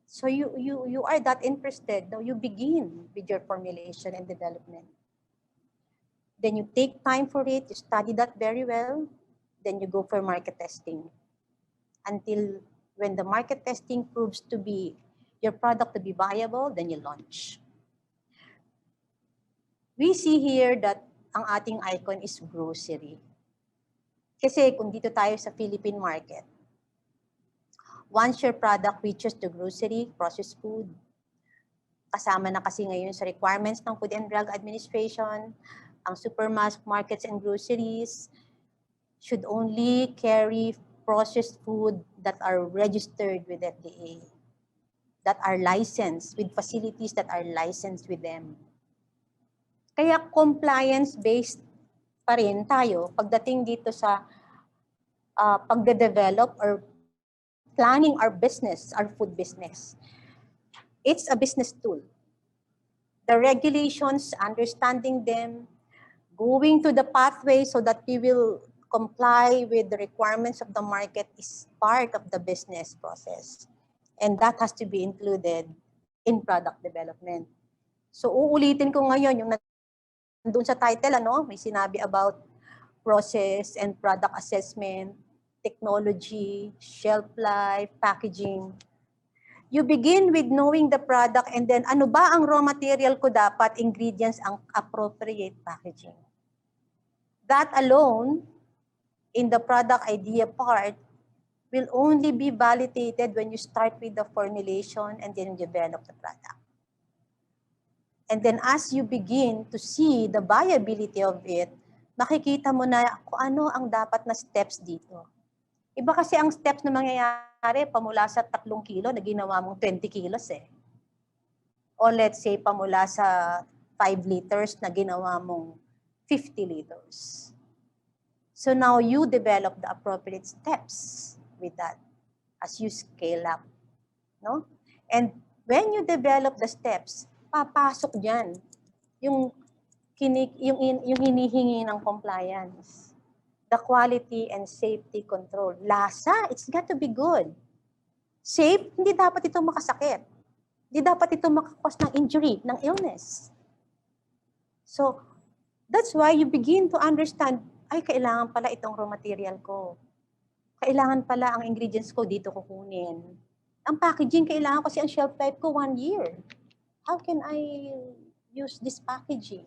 So you are that interested. Now you begin with your formulation and development. Then you take time for it, you study that very well, then you go for market testing. Until when the market testing proves to be your product to be viable, then you launch. We see here that ang ating icon is grocery. Kasi kung dito tayo sa Philippine market, once your product reaches the grocery, processed food, kasama na kasi ngayon sa requirements ng Food and Drug Administration, ang supermarkets and groceries should only carry processed food that are registered with FDA, that are licensed, with facilities that are licensed with them. Kaya compliance-based pa rin tayo pagdating dito sa pagde-develop or planning our business, our food business. It's a business tool. The regulations, understanding them, going to the pathway so that we will comply with the requirements of the market is part of the business process. And that has to be included in product development. So uulitin ko ngayon yung nandun sa title, may sinabi about process and product assessment, technology, shelf life, packaging. You begin with knowing the product and then ano ba ang raw material ko dapat, ingredients, ang appropriate packaging. That alone, in the product idea part, will only be validated when you start with the formulation and then develop the product. And then as you begin to see the viability of it, makikita mo na kung ano ang dapat na steps dito. Iba kasi ang steps na mangyayari pamula sa 3 kilo na ginawa mong 20 kilos O let's say pamula sa 5 liters na ginawa mong 50 liters. So now you develop the appropriate steps with that as you scale up. no? And when you develop the steps, papasok diyan yung yung hinihingi ng compliance. The quality and safety control. Lasa, it's got to be good. Safe, hindi dapat ito makasakit. Hindi dapat ito makakos ng injury, ng illness. So, that's why you begin to understand, ay, kailangan pala itong raw material ko. Kailangan pala ang ingredients ko dito kukunin. Ang packaging, kailangan kasi ang shelf life ko 1 year. How can I use this packaging?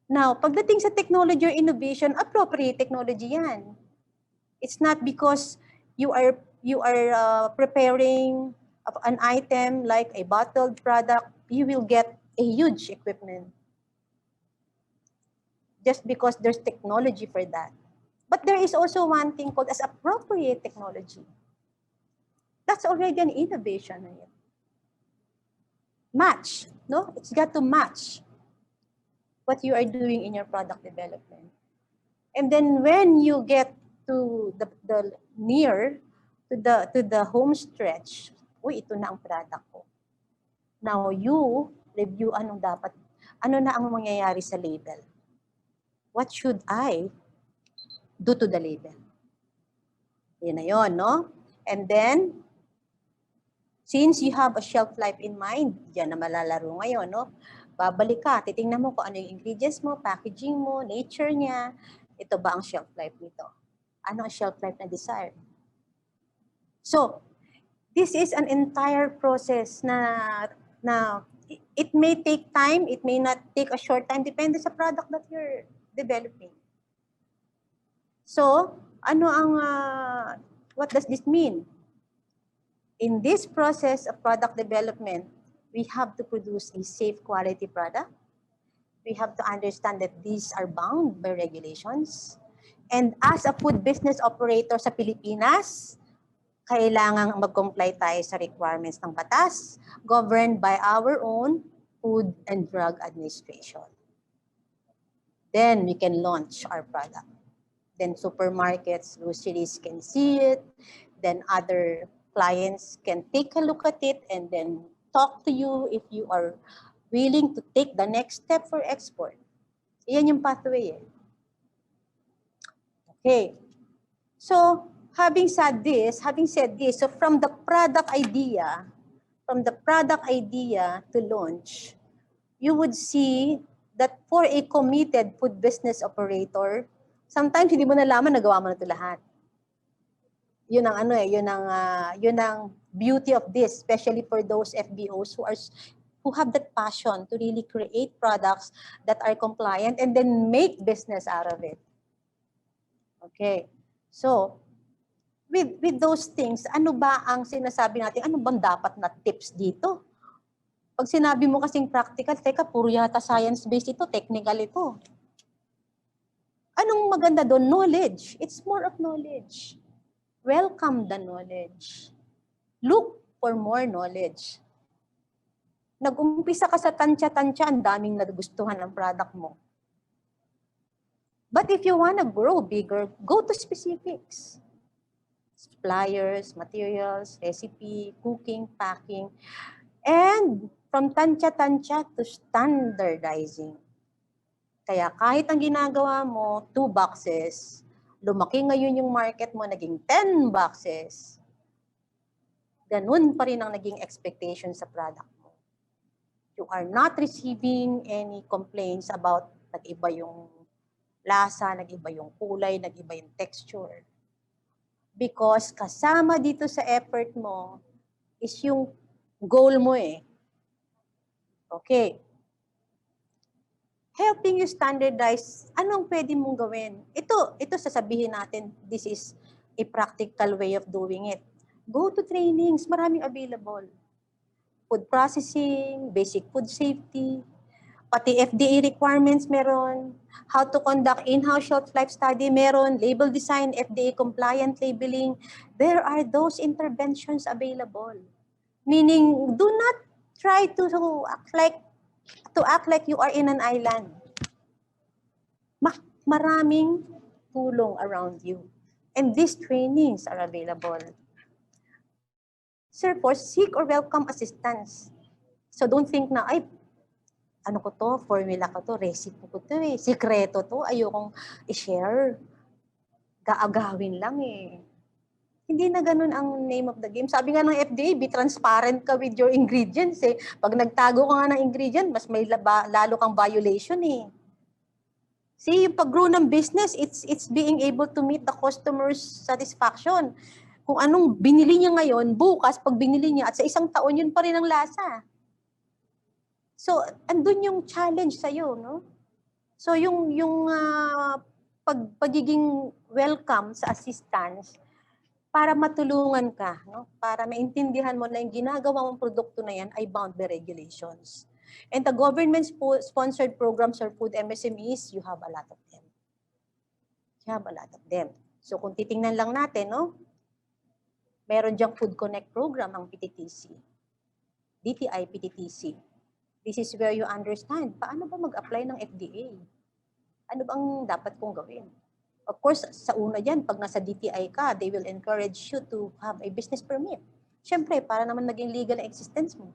Now, pagdating sa technology or innovation, appropriate technology yan. It's not because you are preparing an item like a bottled product, you will get a huge equipment. Just because there's technology for that. But there is also one thing called as appropriate technology. That's already an innovation. Match, no? It's got to match what you are doing in your product development. And then when you get to the near to the home stretch, uy, ito na ang product ko. Now you review ano na ang mangyayari sa label. What should I do to the label? Yun na yun, no? And then, since you have a shelf life in mind, yan na malalaro ngayon, no? Babalik ka, titingnan mo kung ano yung ingredients mo, packaging mo, nature niya. Ito ba ang shelf life nito? Ano ang shelf life na desired? So, this is an entire process na it may take time, it may not take a short time, depende sa product that you're developing. So, what does this mean? In this process of product development, we have to produce a safe quality product. We have to understand that these are bound by regulations. And as a food business operator sa Pilipinas, kailangang mag-comply tayo sa requirements ng batas governed by our own Food and Drug Administration. Then we can launch our product. Then supermarkets, groceries can see it. Then other clients can take a look at it and then talk to you if you are willing to take the next step for export. Iyan yung pathway. Okay. So, having said this, so from the product idea to launch, you would see that for a committed food business operator, sometimes hindi mo nalaman nagawa mo na ito lahat. Yun ang beauty of this, especially for those FBOs who have that passion to really create products that are compliant and then make business out of it. Okay. So, with those things, ano ba ang sinasabi natin? Ano bang dapat na tips dito? Pag sinabi mo kasing practical, teka, puro yata science-based ito, technical ito. Anong maganda doon? Knowledge. It's more of knowledge. Welcome the knowledge. Look for more knowledge. Nag-umpisa ka sa tansya-tansya, ang daming nagustuhan ng product mo. But if you want to grow bigger, go to specifics. Suppliers, materials, recipe, cooking, packing, and from tansya-tansya to standardizing. Kaya kahit ang ginagawa mo, 2 boxes, lumaki ngayon yung market mo, naging 10 boxes, ganun pa rin ang naging expectation sa product mo. You are not receiving any complaints about nag-iba yung lasa, nag-iba yung kulay, nag-iba yung texture. Because kasama dito sa effort mo is yung goal mo eh. Okay. Helping you standardize, anong pwede mong gawin? Ito sasabihin natin, this is a practical way of doing it. Go to trainings, maraming available. Food processing, basic food safety, pati FDA requirements meron, how to conduct in-house shelf life study meron, label design, FDA compliant labeling. There are those interventions available. Meaning, do not try to act like you are in an island. Maraming tulong around you. And these trainings are available. Therefore, seek or welcome assistance. So don't think na, ay, ano ko to, formula ko to, recipe ko to sikreto to, ayokong i-share. Gaagawin lang eh. Hindi na ganun ang name of the game. Sabi nga ng FDA, be transparent ka with your ingredients eh. Pag nagtago ka nga ng ingredient, mas may lalo kang violation eh. See, yung pag-grow ng business, it's being able to meet the customer's satisfaction. Kung anong binili niya ngayon, bukas, pag binili niya, at sa isang taon, yun pa rin ang lasa. So, andun yung challenge sa'yo, no? So, yung pagiging welcome sa assistance, para matulungan ka, no? Para maintindihan mo na yung ginagawa mong produkto na yan ay bound by regulations. And the government-sponsored programs or food MSMEs, you have a lot of them. You have a lot of them. So, kung titingnan lang natin, no? Meron diyang Food Connect program ang PTTC. DTI PTTC. This is where you understand, paano ba mag-apply ng FDA? Ano bang dapat kong gawin? Of course, sa una dyan, pag nasa DTI ka, they will encourage you to have a business permit. Siyempre, para naman maging legal ang existence mo.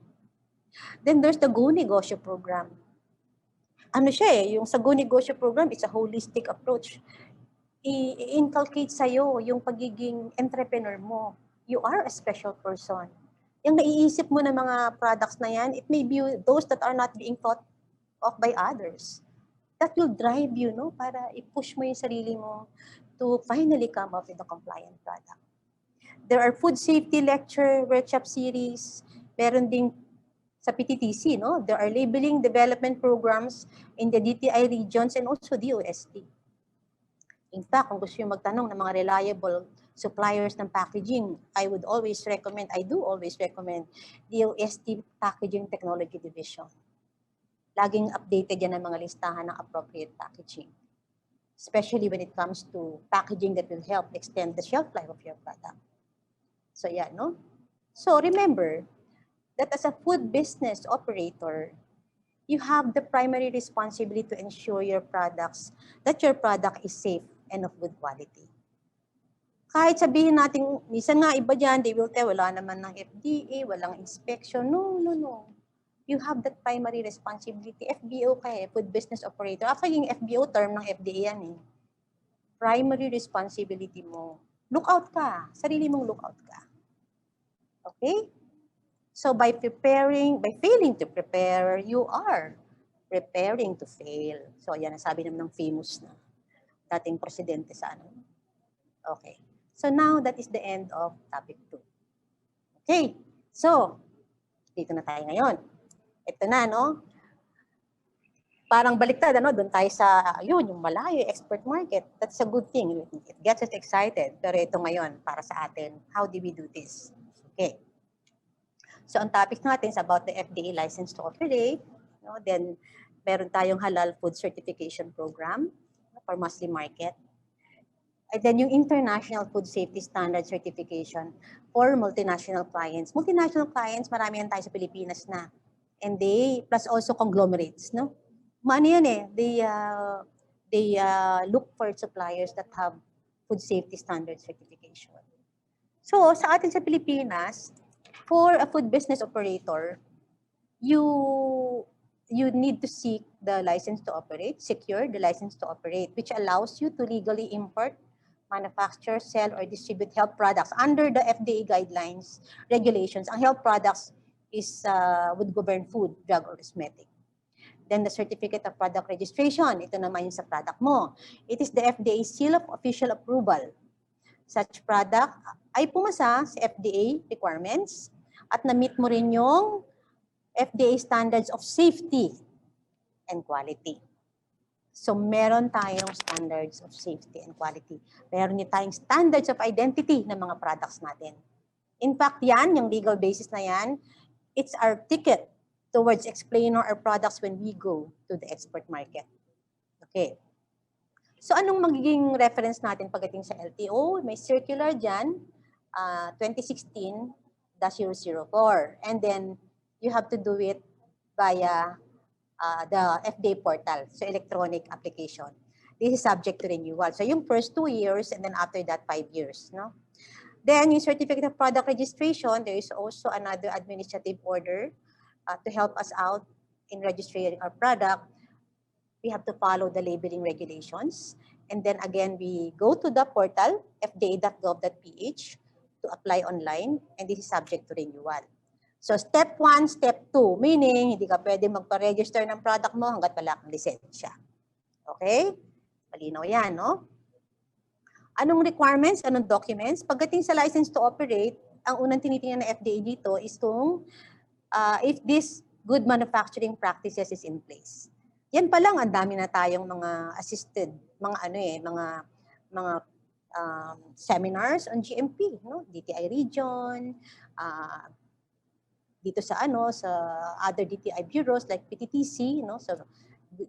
Then there's the Go Negosyo program. Ano siya eh, yung sa Go Negosyo program, it's a holistic approach. I-inculcate sa'yo yung pagiging entrepreneur mo. You are a special person. Yung naiisip mo na mga products na yan, it may be those that are not being thought of by others. That will drive you, no? Para i-push mo yung sarili mo to finally come up with a compliant product. There are food safety lecture, workshop series. Meron ding sa PTTC, no? There are labeling development programs in the DTI regions and also DOST. In fact, kung gusto yung magtanong ng mga reliable suppliers ng packaging, I do always recommend DOST Packaging Technology Division. Laging updated yan ng mga listahan ng appropriate packaging. Especially when it comes to packaging that will help extend the shelf life of your product. So yeah, no? So remember that as a food business operator, you have the primary responsibility to ensure that your product is safe and of good quality. Kahit sabihin natin, minsan nga iba dyan, they will tell, wala naman ng FDA, walang inspection. No. You have that primary responsibility. FBO ka eh, food business operator. Actually, yung FBO term ng FDA yan eh. Primary responsibility mo. Look out ka. Sarili mong look out ka. Okay? So by failing to prepare, you are preparing to fail. So yan ang sabi naman ng famous na dating presidente sa ano. Okay. So now that is the end of topic 2. Okay. So, dito na tayo ngayon. Ito na, no? Parang baliktad, ano? Doon tayo sa, yung malayo, export market. That's a good thing. It gets us excited. Pero ito ngayon, para sa atin, how do we do this? Okay. So, ang topic natin is about the FDA license to operate. No? Then, meron tayong halal food certification program for Muslim market. And then yung International Food Safety Standard Certification for multinational clients. Multinational clients, marami yan tayo sa Pilipinas na. And plus also conglomerates, no? Ano yan eh, they look for suppliers that have food safety standard certification. So, sa atin sa Pilipinas, for a food business operator, you need to seek the license to operate, secure the license to operate, which allows you to legally import, manufacture, sell, or distribute health products under the FDA guidelines, regulations. Ang health products is would govern food, drug, or cosmetic. Then the certificate of product registration, ito naman yung sa product mo. It is the FDA seal of official approval. Such product ay pumasa sa FDA requirements at na-meet mo rin yung FDA standards of safety and quality. So, meron tayong standards of safety and quality. Meron din tayong standards of identity ng mga products natin. In fact, yan, yung legal basis na yan, it's our ticket towards explaining our products when we go to the export market. Okay. So, anong magiging reference natin pagdating sa LTO? May circular dyan, 2016-004. And then, you have to do it via the FDA portal, so electronic application. This is subject to renewal. So yung first 2 years and then after that 5 years, no? Then, yung certificate of product registration, there is also another administrative order to help us out in registering our product. We have to follow the labeling regulations. And then again, we go to the portal, fda.gov.ph, to apply online, and this is subject to renewal. So step 1, step 2, meaning hindi ka pwede magpa-register ng product mo hanggat wala kang lisensya. Okay? Malinaw yan, no? Anong requirements, anong documents? Pagdating sa license to operate, ang unang tinitingnan ng FDA dito is kung if this good manufacturing practices is in place. Yan pa lang, ang dami na tayong mga assisted, mga seminars on GMP, no? DTI region, dito sa sa other DTI bureaus like PTTC, no? So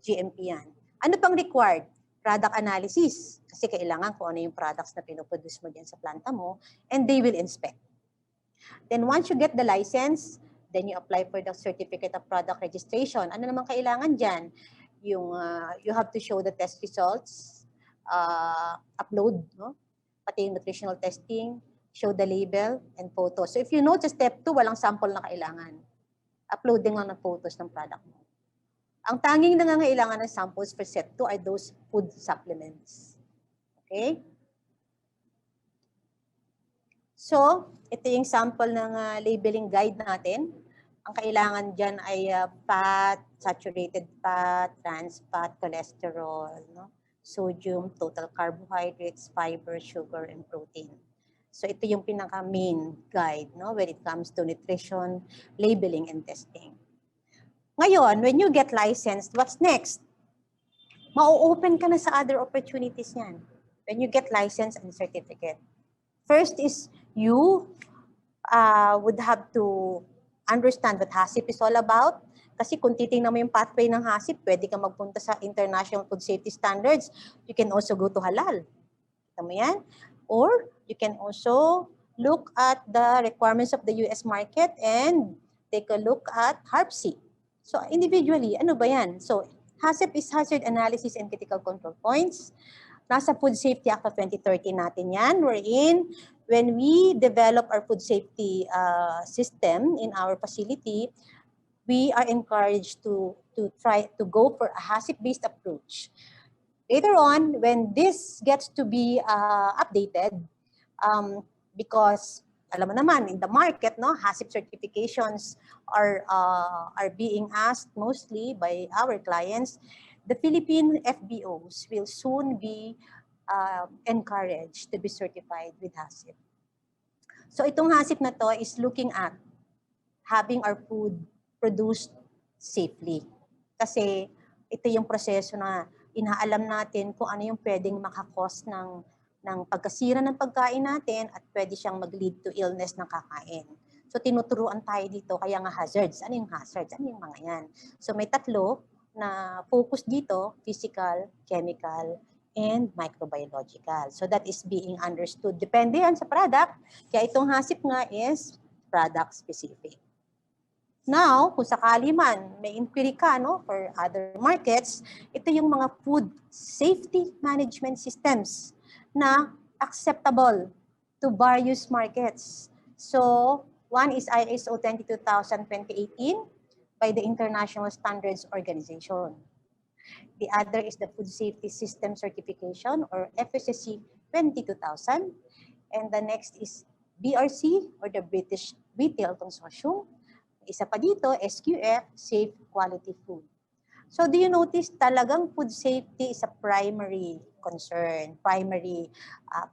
GMP yan. Ano pang required? Product analysis. Kasi kailangan kung ano yung products na pinoproduce mo diyan sa planta mo, and they will inspect. Then once you get the license, then you apply for the certificate of product registration. Ano naman kailangan diyan? Yung you have to show the test results, upload, no? Pati yung nutritional testing, show the label and photos. So if you note sa step 2, walang sample na kailangan. Uploading lang ng photos ng product mo. Ang tanging nangangailangan ng samples for step 2 are those food supplements. Okay? So, ito yung sample ng labeling guide natin. Ang kailangan dyan ay fat, saturated fat, trans fat, cholesterol, no? Sodium, total carbohydrates, fiber, sugar, and protein. So ito yung pinaka-main guide, no, when it comes to nutrition, labeling, and testing. Ngayon, when you get licensed, what's next? Ma-open ka na sa other opportunities niyan when you get license and certificate. First is you would have to understand what HACCP is all about. Kasi kung titingnan mo yung pathway ng HACCP, pwede kang magpunta sa International Food Safety Standards. You can also go to halal. Kita mo yan? Or you can also look at the requirements of the US market and take a look at HARPC. So individually, ano ba yan? So HACCP is Hazard Analysis and Critical Control Points. Nasa Food Safety Act of 2013 natin yan, wherein when we develop our food safety system in our facility, we are encouraged to try to go for a HACCP-based approach. Later on, when this gets to be updated, because alam mo naman, in the market, no, HACCP certifications are being asked mostly by our clients. The Philippine FBOs will soon be encouraged to be certified with HACCP. So itong HACCP na to is looking at having our food produced safely. Kasi ito yung proseso na inaalam natin kung ano yung pwedeng makakos ng pagkasira ng pagkain natin at pwede siyang mag-lead to illness ng kakain. So tinuturuan tayo dito, kaya nga hazards. Ano yung hazards? Ano yung mga yan? So may tatlo na focus dito, physical, chemical, and microbiological. So that is being understood. Depende yan sa product. Kaya itong HACCP nga is product specific. Now, kung sakali man may inquiry ka, no, for other markets, ito yung mga food safety management systems na acceptable to various markets. So, one is ISO 22000:2018 by the International Standards Organization. The other is the Food Safety System Certification or FSSC 22000. And the next is BRC or the British Retail Consortium. Isa pa dito, SQF, Safe Quality Food. So do you notice talagang food safety is a primary concern, primary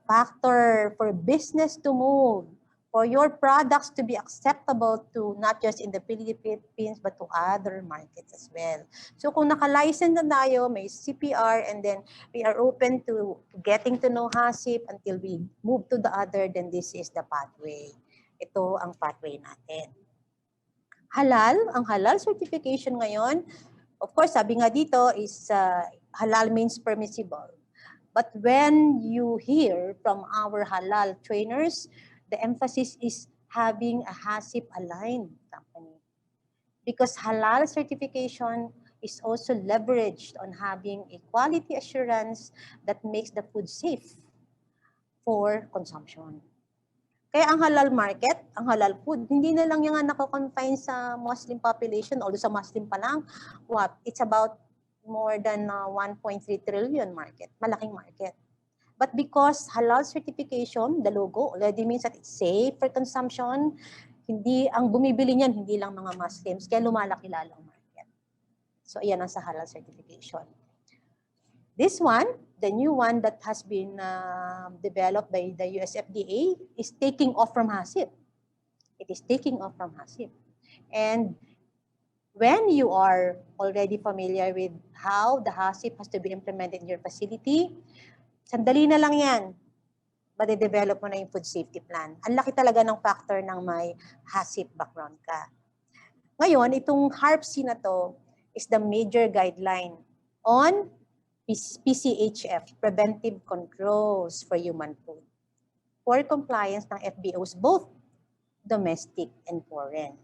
factor for business to move, for your products to be acceptable to not just in the Philippines but to other markets as well. So kung naka-license na tayo, may CPR, and then we are open to getting to know HACCP until we move to the other, then this is the pathway. Ito ang pathway natin. Halal, ang halal certification ngayon, of course, sabi nga dito is halal means permissible. But when you hear from our halal trainers, the emphasis is having a HACCP-aligned company. Because halal certification is also leveraged on having a quality assurance that makes the food safe for consumption. Kaya ang halal market, ang halal food, hindi na lang yung nako-confine sa Muslim population, although sa Muslim pa lang, it's about more than 1.3 trillion market, malaking market. But because halal certification, the logo already means that it's safe for consumption, hindi ang bumibili niyan, hindi lang mga Muslims, kaya lumalaki lalo ang market. So ayan ang sa halal certification. This one, the new one that has been developed by the US FDA is taking off from HACCP. It is taking off from HACCP. And when you are already familiar with how the HACCP has to be implemented in your facility, sandali na lang yan. Made-develop mo na yung food safety plan. Ang laki talaga ng factor ng may HACCP background ka. Ngayon, itong HARP-C na to is the major guideline on PCHF, Preventive Controls for Human Food, for compliance ng FBOs, both domestic and foreign.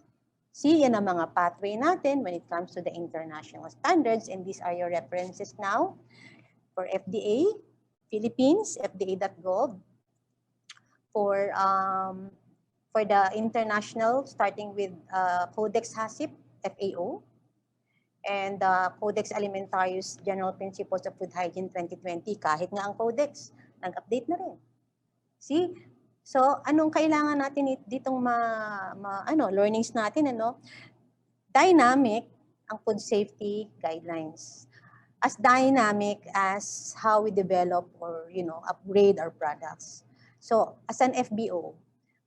See, yan ang mga pathway natin when it comes to the international standards, and these are your references now for FDA, Philippines, fda.gov, for the international, starting with Codex HACCP, FAO, and Codex Alimentarius General Principles of Food Hygiene 2020, kahit nga ang Codex, nag-update na rin. See? So, anong kailangan natin ditong learnings natin, ano? Dynamic ang food safety guidelines. As dynamic as how we develop or, upgrade our products. So, as an FBO,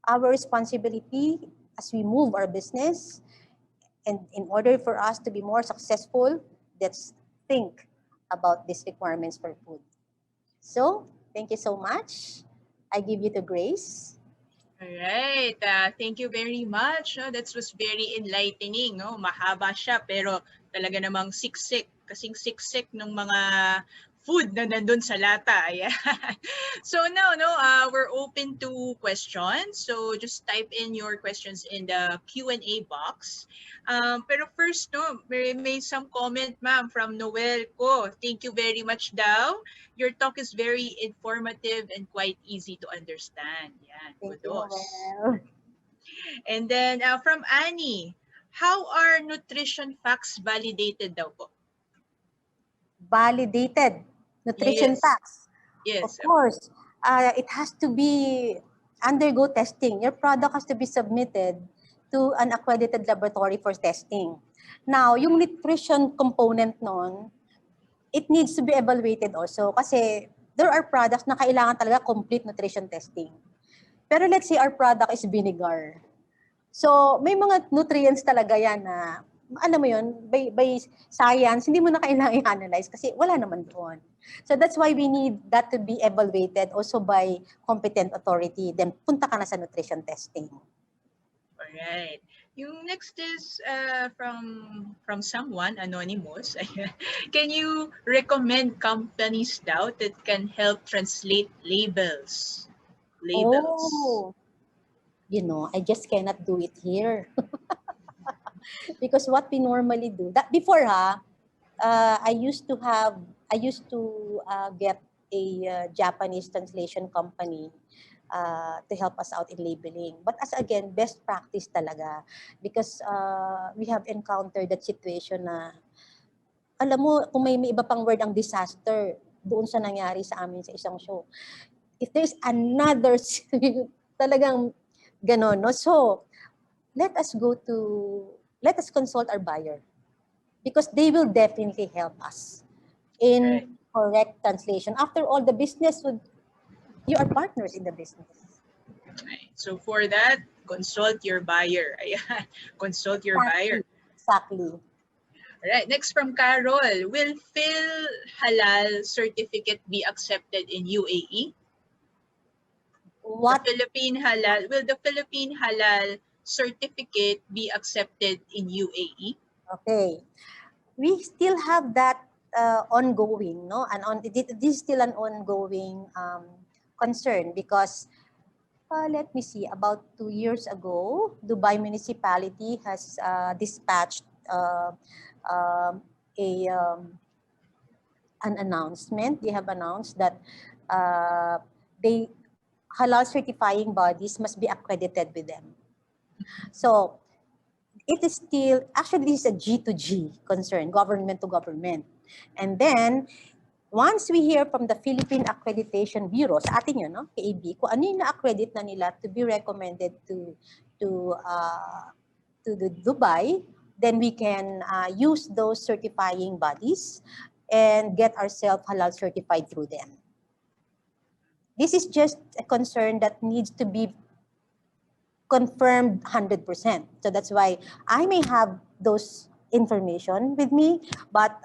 our responsibility as we move our business, and in order for us to be more successful, let's think about these requirements for food. So, thank you so much. I give you the grace. All right. Thank you very much. That was very enlightening. No? Mahaba siya, pero talaga namang siksik. Kasing siksik ng mga food na nandun sa lata. Ayan. So now, we're open to questions. So just type in your questions in the Q&A box. Pero first, may some comment, ma'am, from Noel ko. Thank you very much daw. Your talk is very informative and quite easy to understand. Yan, Thank kudos. you, Noel. And then from Annie, how are nutrition facts validated daw po? Validated nutrition Yes. facts. Yes. Of course, it has to be undergo testing. Your product has to be submitted to an accredited laboratory for testing. Now, yung nutrition component nun, it needs to be evaluated also kasi there are products na kailangan talaga complete nutrition testing. Pero let's say our product is vinegar. So, may mga nutrients talaga yan na, alam mo yun, by science, hindi mo na kailangan i-analyze kasi wala naman doon. So, that's why we need that to be evaluated also by competent authority. Then, punta ka na sa nutrition testing. Alright. Yung next is from someone, anonymous. Can you recommend companies daw that can help translate labels? Oh, I just cannot do it here. Because what we normally do, that before I used to get a Japanese translation company to help us out in labeling. But as again, best practice talaga. Because we have encountered that situation na, alam mo, kung may iba pang word ang disaster, doon sa nangyari sa amin sa isang show. If there's another, talagang ganon, no? So, let us consult our buyer. Because they will definitely help us in correct translation. After all, you are partners in the business. Right. So for that, consult your buyer. Ayan. Consult your buyer. Exactly. All right. Next from Carol, will Phil Halal certificate be accepted in UAE? Will the Philippine Halal certificate be accepted in UAE? Okay. We still have that ongoing, no? This is still an ongoing concern because let me see, about 2 years ago, Dubai municipality has dispatched an announcement. They have announced that they halal certifying bodies must be accredited with them. So it is still, actually this is a G2G concern, government to government. And then, once we hear from the Philippine Accreditation Bureau, sa atin yun, no? KAB, kung ano yung na-accredit na nila to be recommended to the Dubai, then we can use those certifying bodies and get ourselves halal certified through them. This is just a concern that needs to be confirmed 100%. So that's why I may have those information with me, but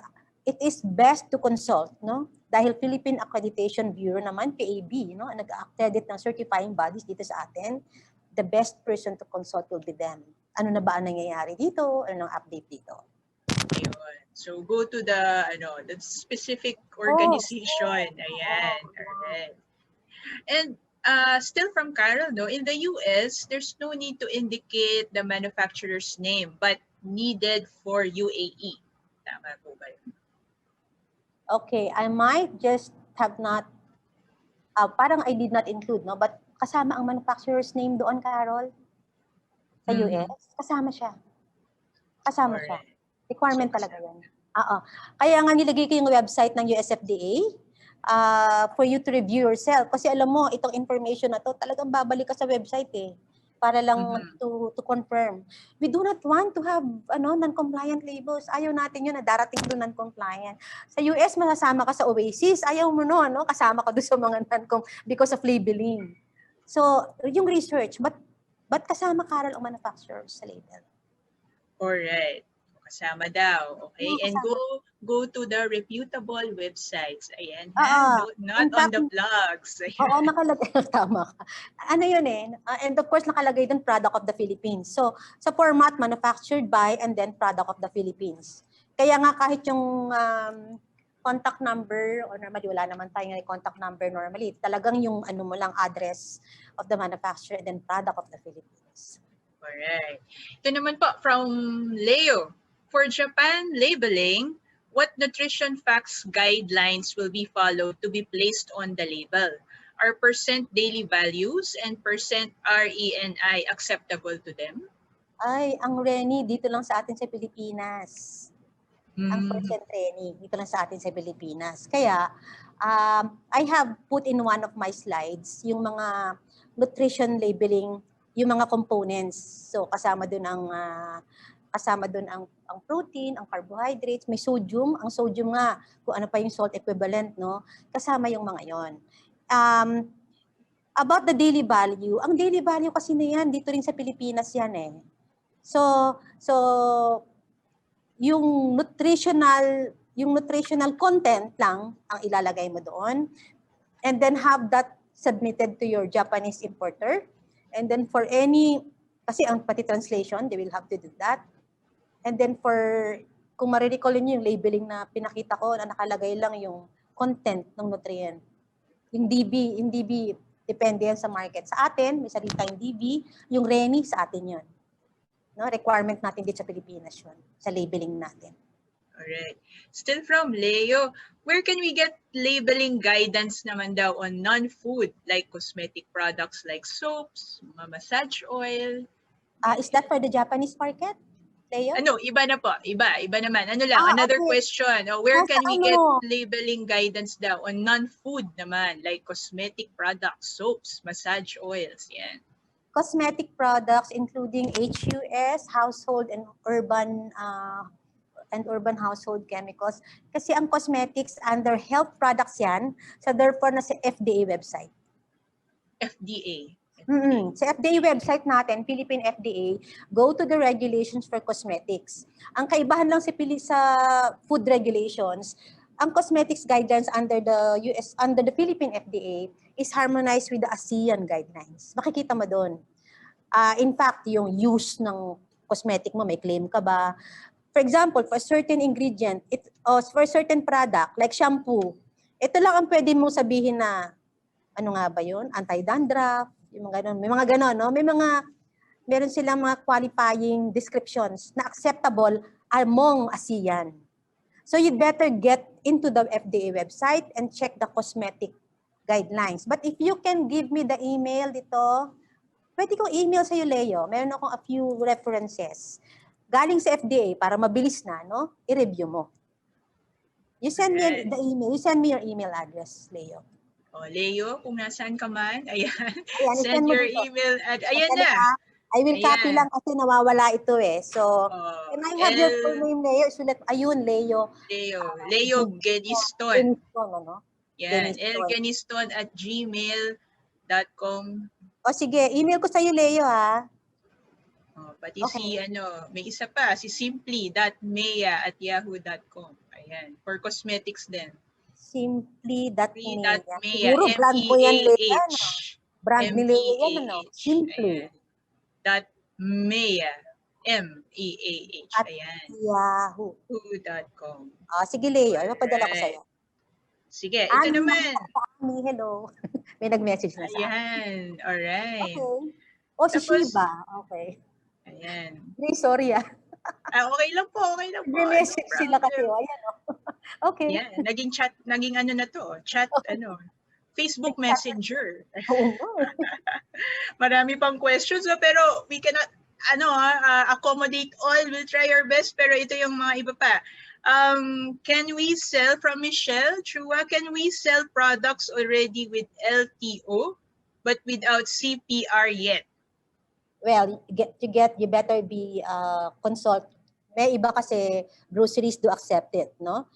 it is best to consult, no? Dahil Philippine Accreditation Bureau naman, PAB, no? Nag-accredit ng certifying bodies dito sa atin, the best person to consult will be them. Ano na ba ang nangyayari dito? Ano ang update dito? Ayun. So go to the specific organization. Ayan. Alright. And still from Carol, no, in the US, there's no need to indicate the manufacturer's name, but needed for UAE. Tama po ba yun? Okay, I might just have not, parang I did not include, no? But kasama ang manufacturer's name doon, Carol, sa US. Kasama siya. Kasama siya. Requirement So, talaga yan. Oo. Kaya nga nilagay ko yung website ng USFDA for you to review yourself. Kasi alam mo, itong information na to, talagang babalik ka sa website eh. Para lang to confirm. We do not want to have non-compliant labels. Ayaw natin yun na darating doon non-compliant. Sa US, masasama ka sa Oasis. Ayaw mo no, kasama ka doon sa mga because of labeling. So, yung research, but kasama, Carol, ang manufacturers sa label. Alright. Kasama daw. Okay. And go to the reputable websites. Ayan. Not on the blogs. Ayan. Oo, nakalagay. Tama ka. Ano yun eh. And of course, nakalagay dun product of the Philippines. So, sa format, manufactured by and then product of the Philippines. Kaya nga kahit yung contact number, or normally wala naman tayong contact number normally. Talagang yung ano mo lang, address of the manufacturer and then product of the Philippines. Alright. Ito naman po from Leo. For Japan labeling, what nutrition facts guidelines will be followed to be placed on the label? Are percent daily values and percent RENI acceptable to them? Ay, ang RENI dito lang sa atin sa Pilipinas. Ang percent RENI dito lang sa atin sa Pilipinas. Kaya, I have put in one of my slides yung mga nutrition labeling, yung mga components. So, kasama dun ang protein, ang carbohydrates, may sodium. Ang sodium nga, kung ano pa yung salt equivalent, no? Kasama yung mga yon. About the daily value, ang daily value kasi na yan, dito rin sa Pilipinas yan eh. So yung nutritional content lang ang ilalagay mo doon. And then have that submitted to your Japanese importer. And then for any, kasi ang pati translation, they will have to do that. And then kung marirecall niyo yung labeling na pinakita ko, na nakalagay lang yung content ng nutrient. Yung DB, depende yan sa market. Sa atin, may salita yung DB, yung RENI sa atin yun. No, requirement natin dito sa Pilipinas yun, sa labeling natin. Alright. Still from Leo, where can we get labeling guidance naman daw on non-food, like cosmetic products like soaps, massage oil? Is that for the Japanese market? Leo? Ano, iba na po. Iba naman. Ano lang, another okay. question. Where can we get labeling guidance daw on non-food naman, like cosmetic products, soaps, massage oils, yan. Cosmetic products including HUS, household and urban household chemicals. Kasi ang cosmetics under health products yan, so therefore na sa FDA website. FDA. Sa FDA website natin, Philippine FDA, go to the regulations for cosmetics. Ang kaibahan lang sa food regulations, ang cosmetics guidelines under the Philippine FDA is harmonized with the ASEAN guidelines. Makikita mo doon. In fact, yung use ng cosmetic mo, may claim ka ba? For example, for a certain ingredient, for a certain product, like shampoo, ito lang ang pwede mong sabihin na, ano nga ba yun? Anti-dandruff, yung mga ganun. May mga ganun, no? Meron silang mga qualifying descriptions na acceptable among ASEAN. So you'd better get into the FDA website and check the cosmetic guidelines. But if you can give me the email dito, pwede kong email sa'yo, Leo. Meron akong a few references. Galing sa FDA para mabilis na, no? I-review mo. You send me Alright. the email. You send me your email address, Leo. O, Leo, kung nasaan ka man, ayan. Ayan, Send i-send mo your dito. email at ayan Sandali, na. I will copy Ayan. lang kasi nawawala ito eh. So, Oh, can I have your full name, Leo? Sulat, ayun, Leo. Leo Geniston. Geniston, ano? Yan, Geniston. lgeniston@gmail.com. O sige, email ko sa'yo, Leo, ha? Oh, pati Okay. may isa pa, si simply.mea@yahoo.com. Ayan, for cosmetics din. Simply.mea. Simply.mea, Siguro brand mo yan, Leo. Ano? MEAH. Brand ni Leo yan, ano? MEAH. Simply. Ayan. .mea. MEAH. At Ayan. Yahoo. Yahoo.com. Sige, Leo. Ay, mapadala ko sa'yo. Sige, ito naman. Ani, hello. May nag-message na sa akin. Ayan, alright. Okay. O, si Tapos, Shiba. Okay. Ayan. Sorry, Okay lang po, okay lang po. Nag-message sila kasi. Ayan, Okay. Yan, naging ano na to, Facebook Messenger. Oo nga. Marami pang questions, pero we cannot, accommodate all. We'll try our best, pero ito yung mga iba pa. Can we sell, from Michelle Chua, can we sell products already with LTO, but without CPR yet? Well, you better be consult. May iba kasi groceries do accept it, no?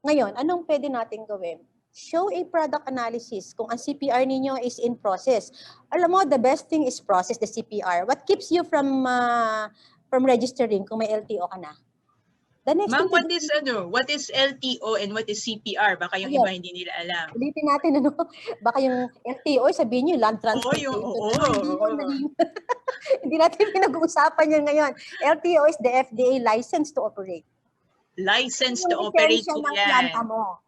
Ngayon, anong pwede natin gawin? Show a product analysis kung ang CPR ninyo is in process. Alam mo, the best thing is process the CPR. What keeps you from registering kung may LTO ka na? The next Ma'am, thing what is LTO and what is CPR? Baka yung iba hindi nila alam. Ulitin natin, ano? Baka yung LTO, sabihin nyo, land transportation. Oo. Hindi natin pinag-uusapan yan ngayon. LTO is the FDA license to operate. License to operate po ng yan. planta mo.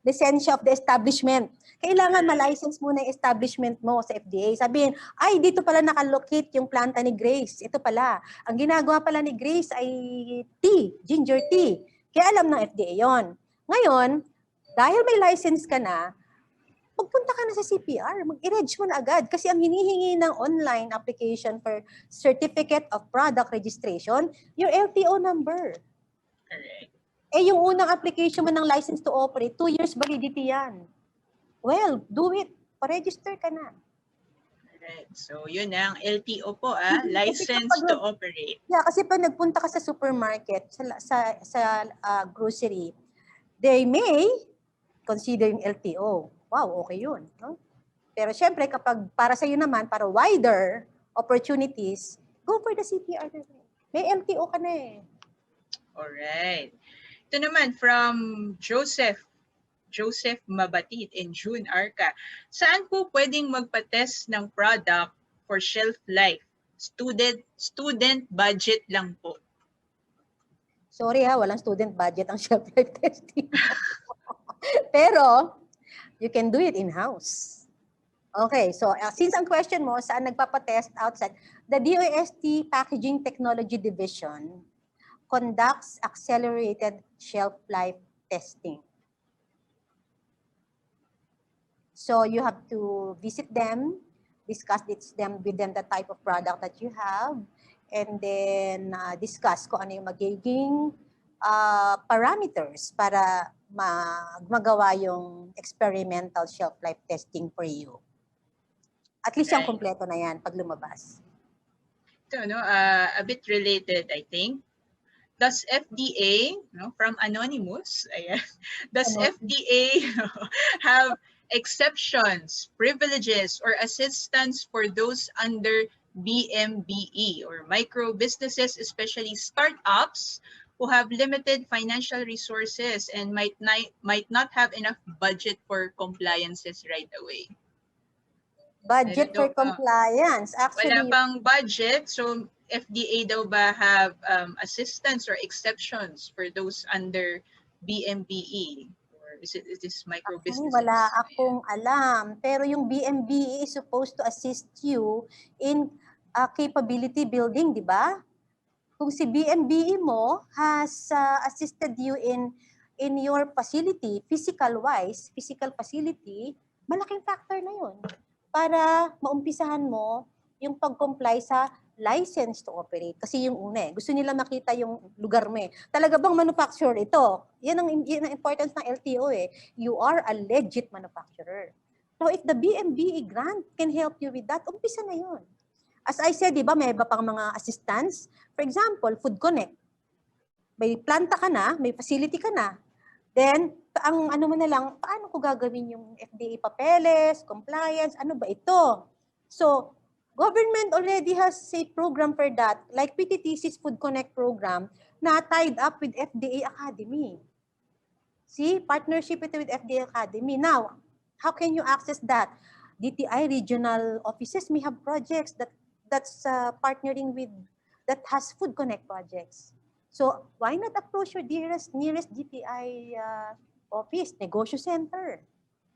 Lisensya of the establishment. Kailangan ma-license muna yung establishment mo sa FDA. Sabihin, ay, dito pala nakalocate yung planta ni Grace. Ito pala. Ang ginagawa pala ni Grace ay tea, ginger tea. Kaya alam ng FDA yon. Ngayon, dahil may license ka na, magpunta ka na sa CPR, mag-i-reg mo na agad. Kasi ang hinihingi ng online application for Certificate of Product Registration, your LTO number. Correct. Yung unang application mo ng license to operate, 2 years validity yan. Well, do it. Pa-register ka na. Correct. So, yun ang LTO po, license to operate. Yeah, kasi pag nagpunta ka sa supermarket, sa grocery, they may consider yung LTO. Wow, okay yun. No? Pero syempre, kapag para sa'yo naman, para wider opportunities, go for the CPR. May LTO ka na eh. Alright. Ito naman from Joseph Mabatit and June Arca. Saan po pwedeng magpa-test ng product for shelf life? Student budget lang po. Sorry walang student budget ang shelf life testing. Pero, you can do it in-house. Okay, so since ang question mo, saan nagpapatest outside, the DOST Packaging Technology Division conducts accelerated shelf life testing. So you have to visit them, discuss with them the type of product that you have, and then discuss kung ano yung magiging parameters para magawa yung experimental shelf life testing for you. At least yung kompleto na yan pag lumabas. Ito, a bit related, I think. Does FDA, from Anonymous, does FDA have exceptions, privileges, or assistance for those under BMBE or micro businesses, especially startups who have limited financial resources and might not have enough budget for compliances right away? Budget for compliance. Actually, wala pang budget, so FDA daw ba have assistance or exceptions for those under BMBE? Or is this micro businesses? Wala akong alam. Pero yung BMBE is supposed to assist you in capability building, di ba? Kung si BMBE mo has assisted you in your facility, physical facility, malaking factor na yun para maumpisahan mo yung pag-comply sa license to operate. Kasi yung una gusto nila makita yung lugar mo Talaga bang manufacturer ito? Yan ang importance ng LTO You are a legit manufacturer. So if the BMBE grant can help you with that, umpisa na yun. As I said, di ba, may iba pang mga assistance. For example, Food Connect. May planta ka na, may facility ka na. Then, ang ano mo na lang, paano ko gagawin yung FDA papeles, compliance, ano ba ito? So, government already has a program for that, like PTTC's Food Connect program na tied up with FDA Academy. See, partnership ito with FDA Academy. Now, how can you access that? DTI regional offices may have projects that's partnering with, that has Food Connect projects. So, why not approach your nearest DTI office, negosyo center?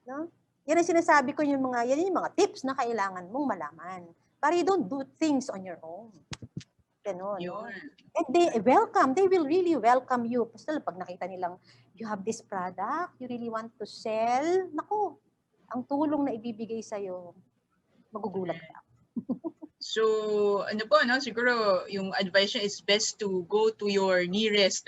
No? Yan ang sinasabi ko yan yung mga tips na kailangan mong malaman. Para you don't do things on your own. Ganon. And they will really welcome you. Basta pag nakita nilang, you have this product, you really want to sell, naku, ang tulong na ibibigay sa'yo, magugulat ka. So, ano po, no? Siguro, yung advice niya is best to go to your nearest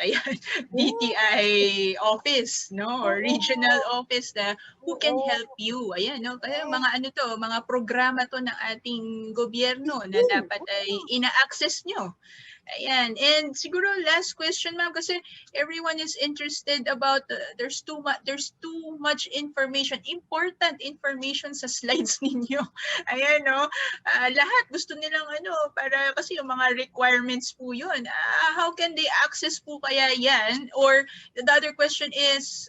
DTI office, no? Or regional office na who can help you. Ayan, no? Kaya mga programa to ng ating gobyerno na dapat ay ina-access nyo. Ayan. And siguro last question, ma'am, kasi everyone is interested about there's too much information, important information sa slides ninyo. Ayan, no? Lahat gusto nilang para kasi yung mga requirements po yun. How can they access po kaya yan? Or the other question is,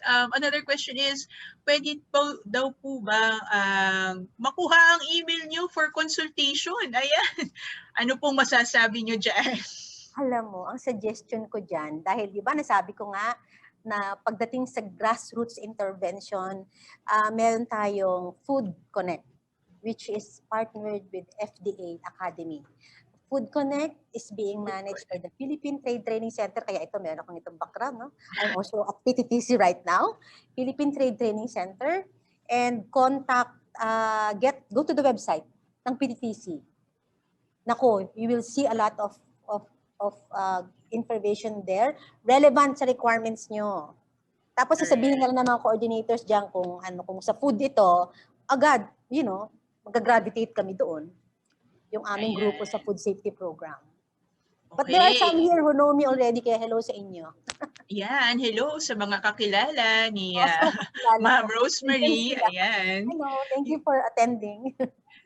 pwede daw po ba makuha ang email nyo for consultation? Ayan. Ano pong masasabi nyo dyan? Alam mo, ang suggestion ko dyan, dahil di ba nasabi ko nga na pagdating sa grassroots intervention, meron tayong Food Connect, which is partnered with FDA Academy. Food Connect is being managed by the Philippine Trade Training Center, kaya ito meron akong itong background. No? I'm also at PTTC right now, Philippine Trade Training Center, and contact, go to the website ng PTTC. Nako, you will see a lot of information there relevant sa requirements nyo. Tapos sasabihin na lang ng mga coordinators diyan kung sa food ito, agad, mag-gravitate kami doon. Yung aming grupo sa food safety program. But there are some here who know me already, kaya hello sa inyo. Yan, hello sa mga kakilala ni Ma'am Rosemarie. Ayan. Hello, thank you for attending.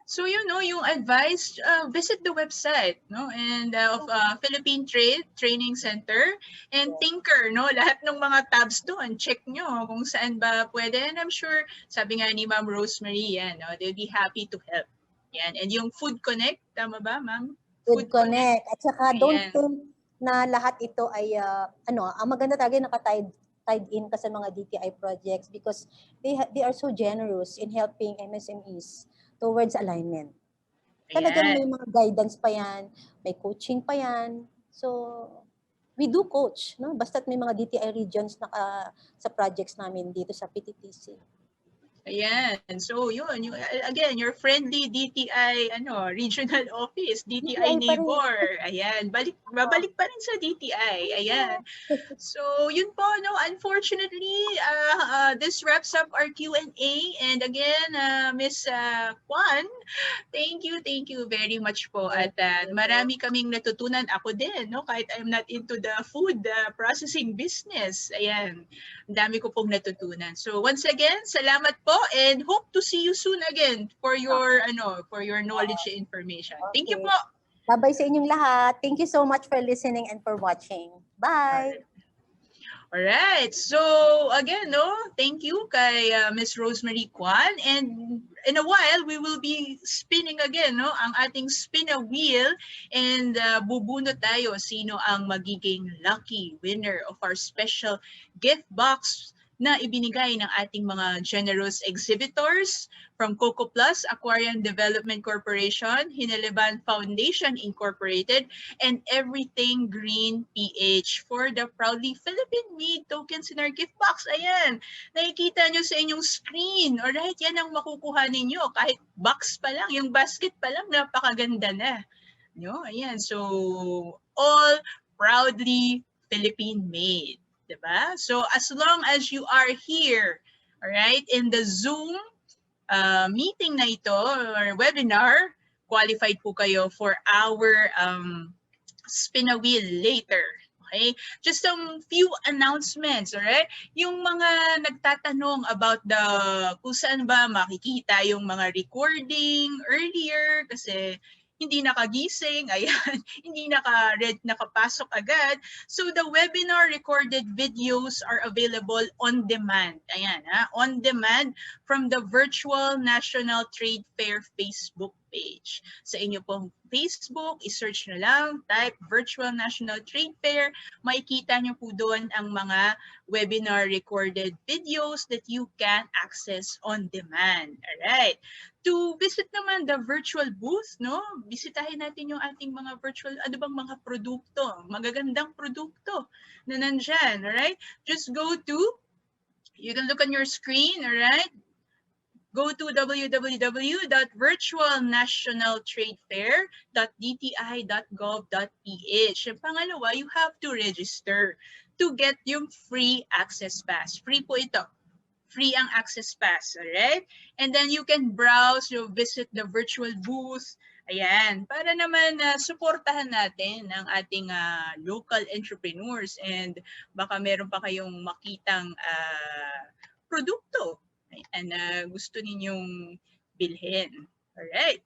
So, yung advice, visit the website, no? And of Philippine Training Center and Thinker, no? Lahat ng mga tabs doon, check nyo kung saan ba pwede. And I'm sure, sabi nga ni Ma'am Rosemarie, yan, no? They'll be happy to help. Yan. And yung Food Connect, tama ba, Ma'am? Food Connect. At saka don't think na lahat ito ay, ang maganda talaga tied in ka sa mga DTI projects because they are so generous in helping MSMEs towards alignment. Talagang may mga guidance pa yan, may coaching pa yan. So, we do coach, no? Basta't may mga DTI regions na sa projects namin dito sa PTTC. Ayan. So, again, your friendly DTI regional office, DTI neighbor. Ayan. Babalik pa rin sa DTI. Ayan. So, yun po, no? Unfortunately, this wraps up our Q&A. And again, Miss Kwan, thank you very much po. At marami kaming natutunan. Ako din, no? Kahit I'm not into the food processing business. Ayan. Ang dami ko pong natutunan. So, once again, salamat po. And hope to see you soon again for your knowledge and information. Thank you po. Bye-bye sa inyong lahat. Thank you so much for listening and for watching. Bye. All right. So again, no, thank you kay Miss Rosemarie Kwan, and in a while we will be spinning again, no, ang ating spin a wheel, and bubunot tayo sino ang magiging lucky winner of our special gift box na ibinigay ng ating mga generous exhibitors from Coco Plus Aquarium Development Corporation, Hineleban Foundation Incorporated, and Everything Green PH for the proudly Philippine-made tokens in our gift box. Ayan, nakikita nyo sa inyong screen. Alright, yan ang makukuha ninyo. Kahit box pa lang, yung basket pa lang, napakaganda na. No? Ayan, so all proudly Philippine-made. Diba? So as long as you are here, all right, in the Zoom meeting na ito or webinar, qualified po kayo for our spin a wheel later. Okay? Just some few announcements, alright? Yung mga nagtatanong about kung saan ba makikita yung mga recording earlier kasi hindi nakagising, ayan, hindi nakapasok agad. So the webinar recorded videos are available on demand. Ayan, on demand from the Virtual National Trade Fair Facebook page. Sa inyo pong Facebook, i-search nyo lang, type Virtual National Trade Fair, makikita nyo po doon ang mga webinar recorded videos that you can access on demand. Alright. To visit naman the virtual booth, no? Bisitahin natin yung ating mga virtual, ano bang mga produkto, magagandang produkto na nandyan, alright? Just go to, you can look on your screen, alright? Go to www.virtualnationaltradefair.dti.gov.ph. And pangalawa, you have to register to get yung free access pass. Free po ito. Free ang access pass, alright? And then you can browse, you visit the virtual booth, ayan, para naman suportahan natin ang ating local entrepreneurs and baka meron pa kayong makitang produkto and gusto ninyong bilhin. Alright.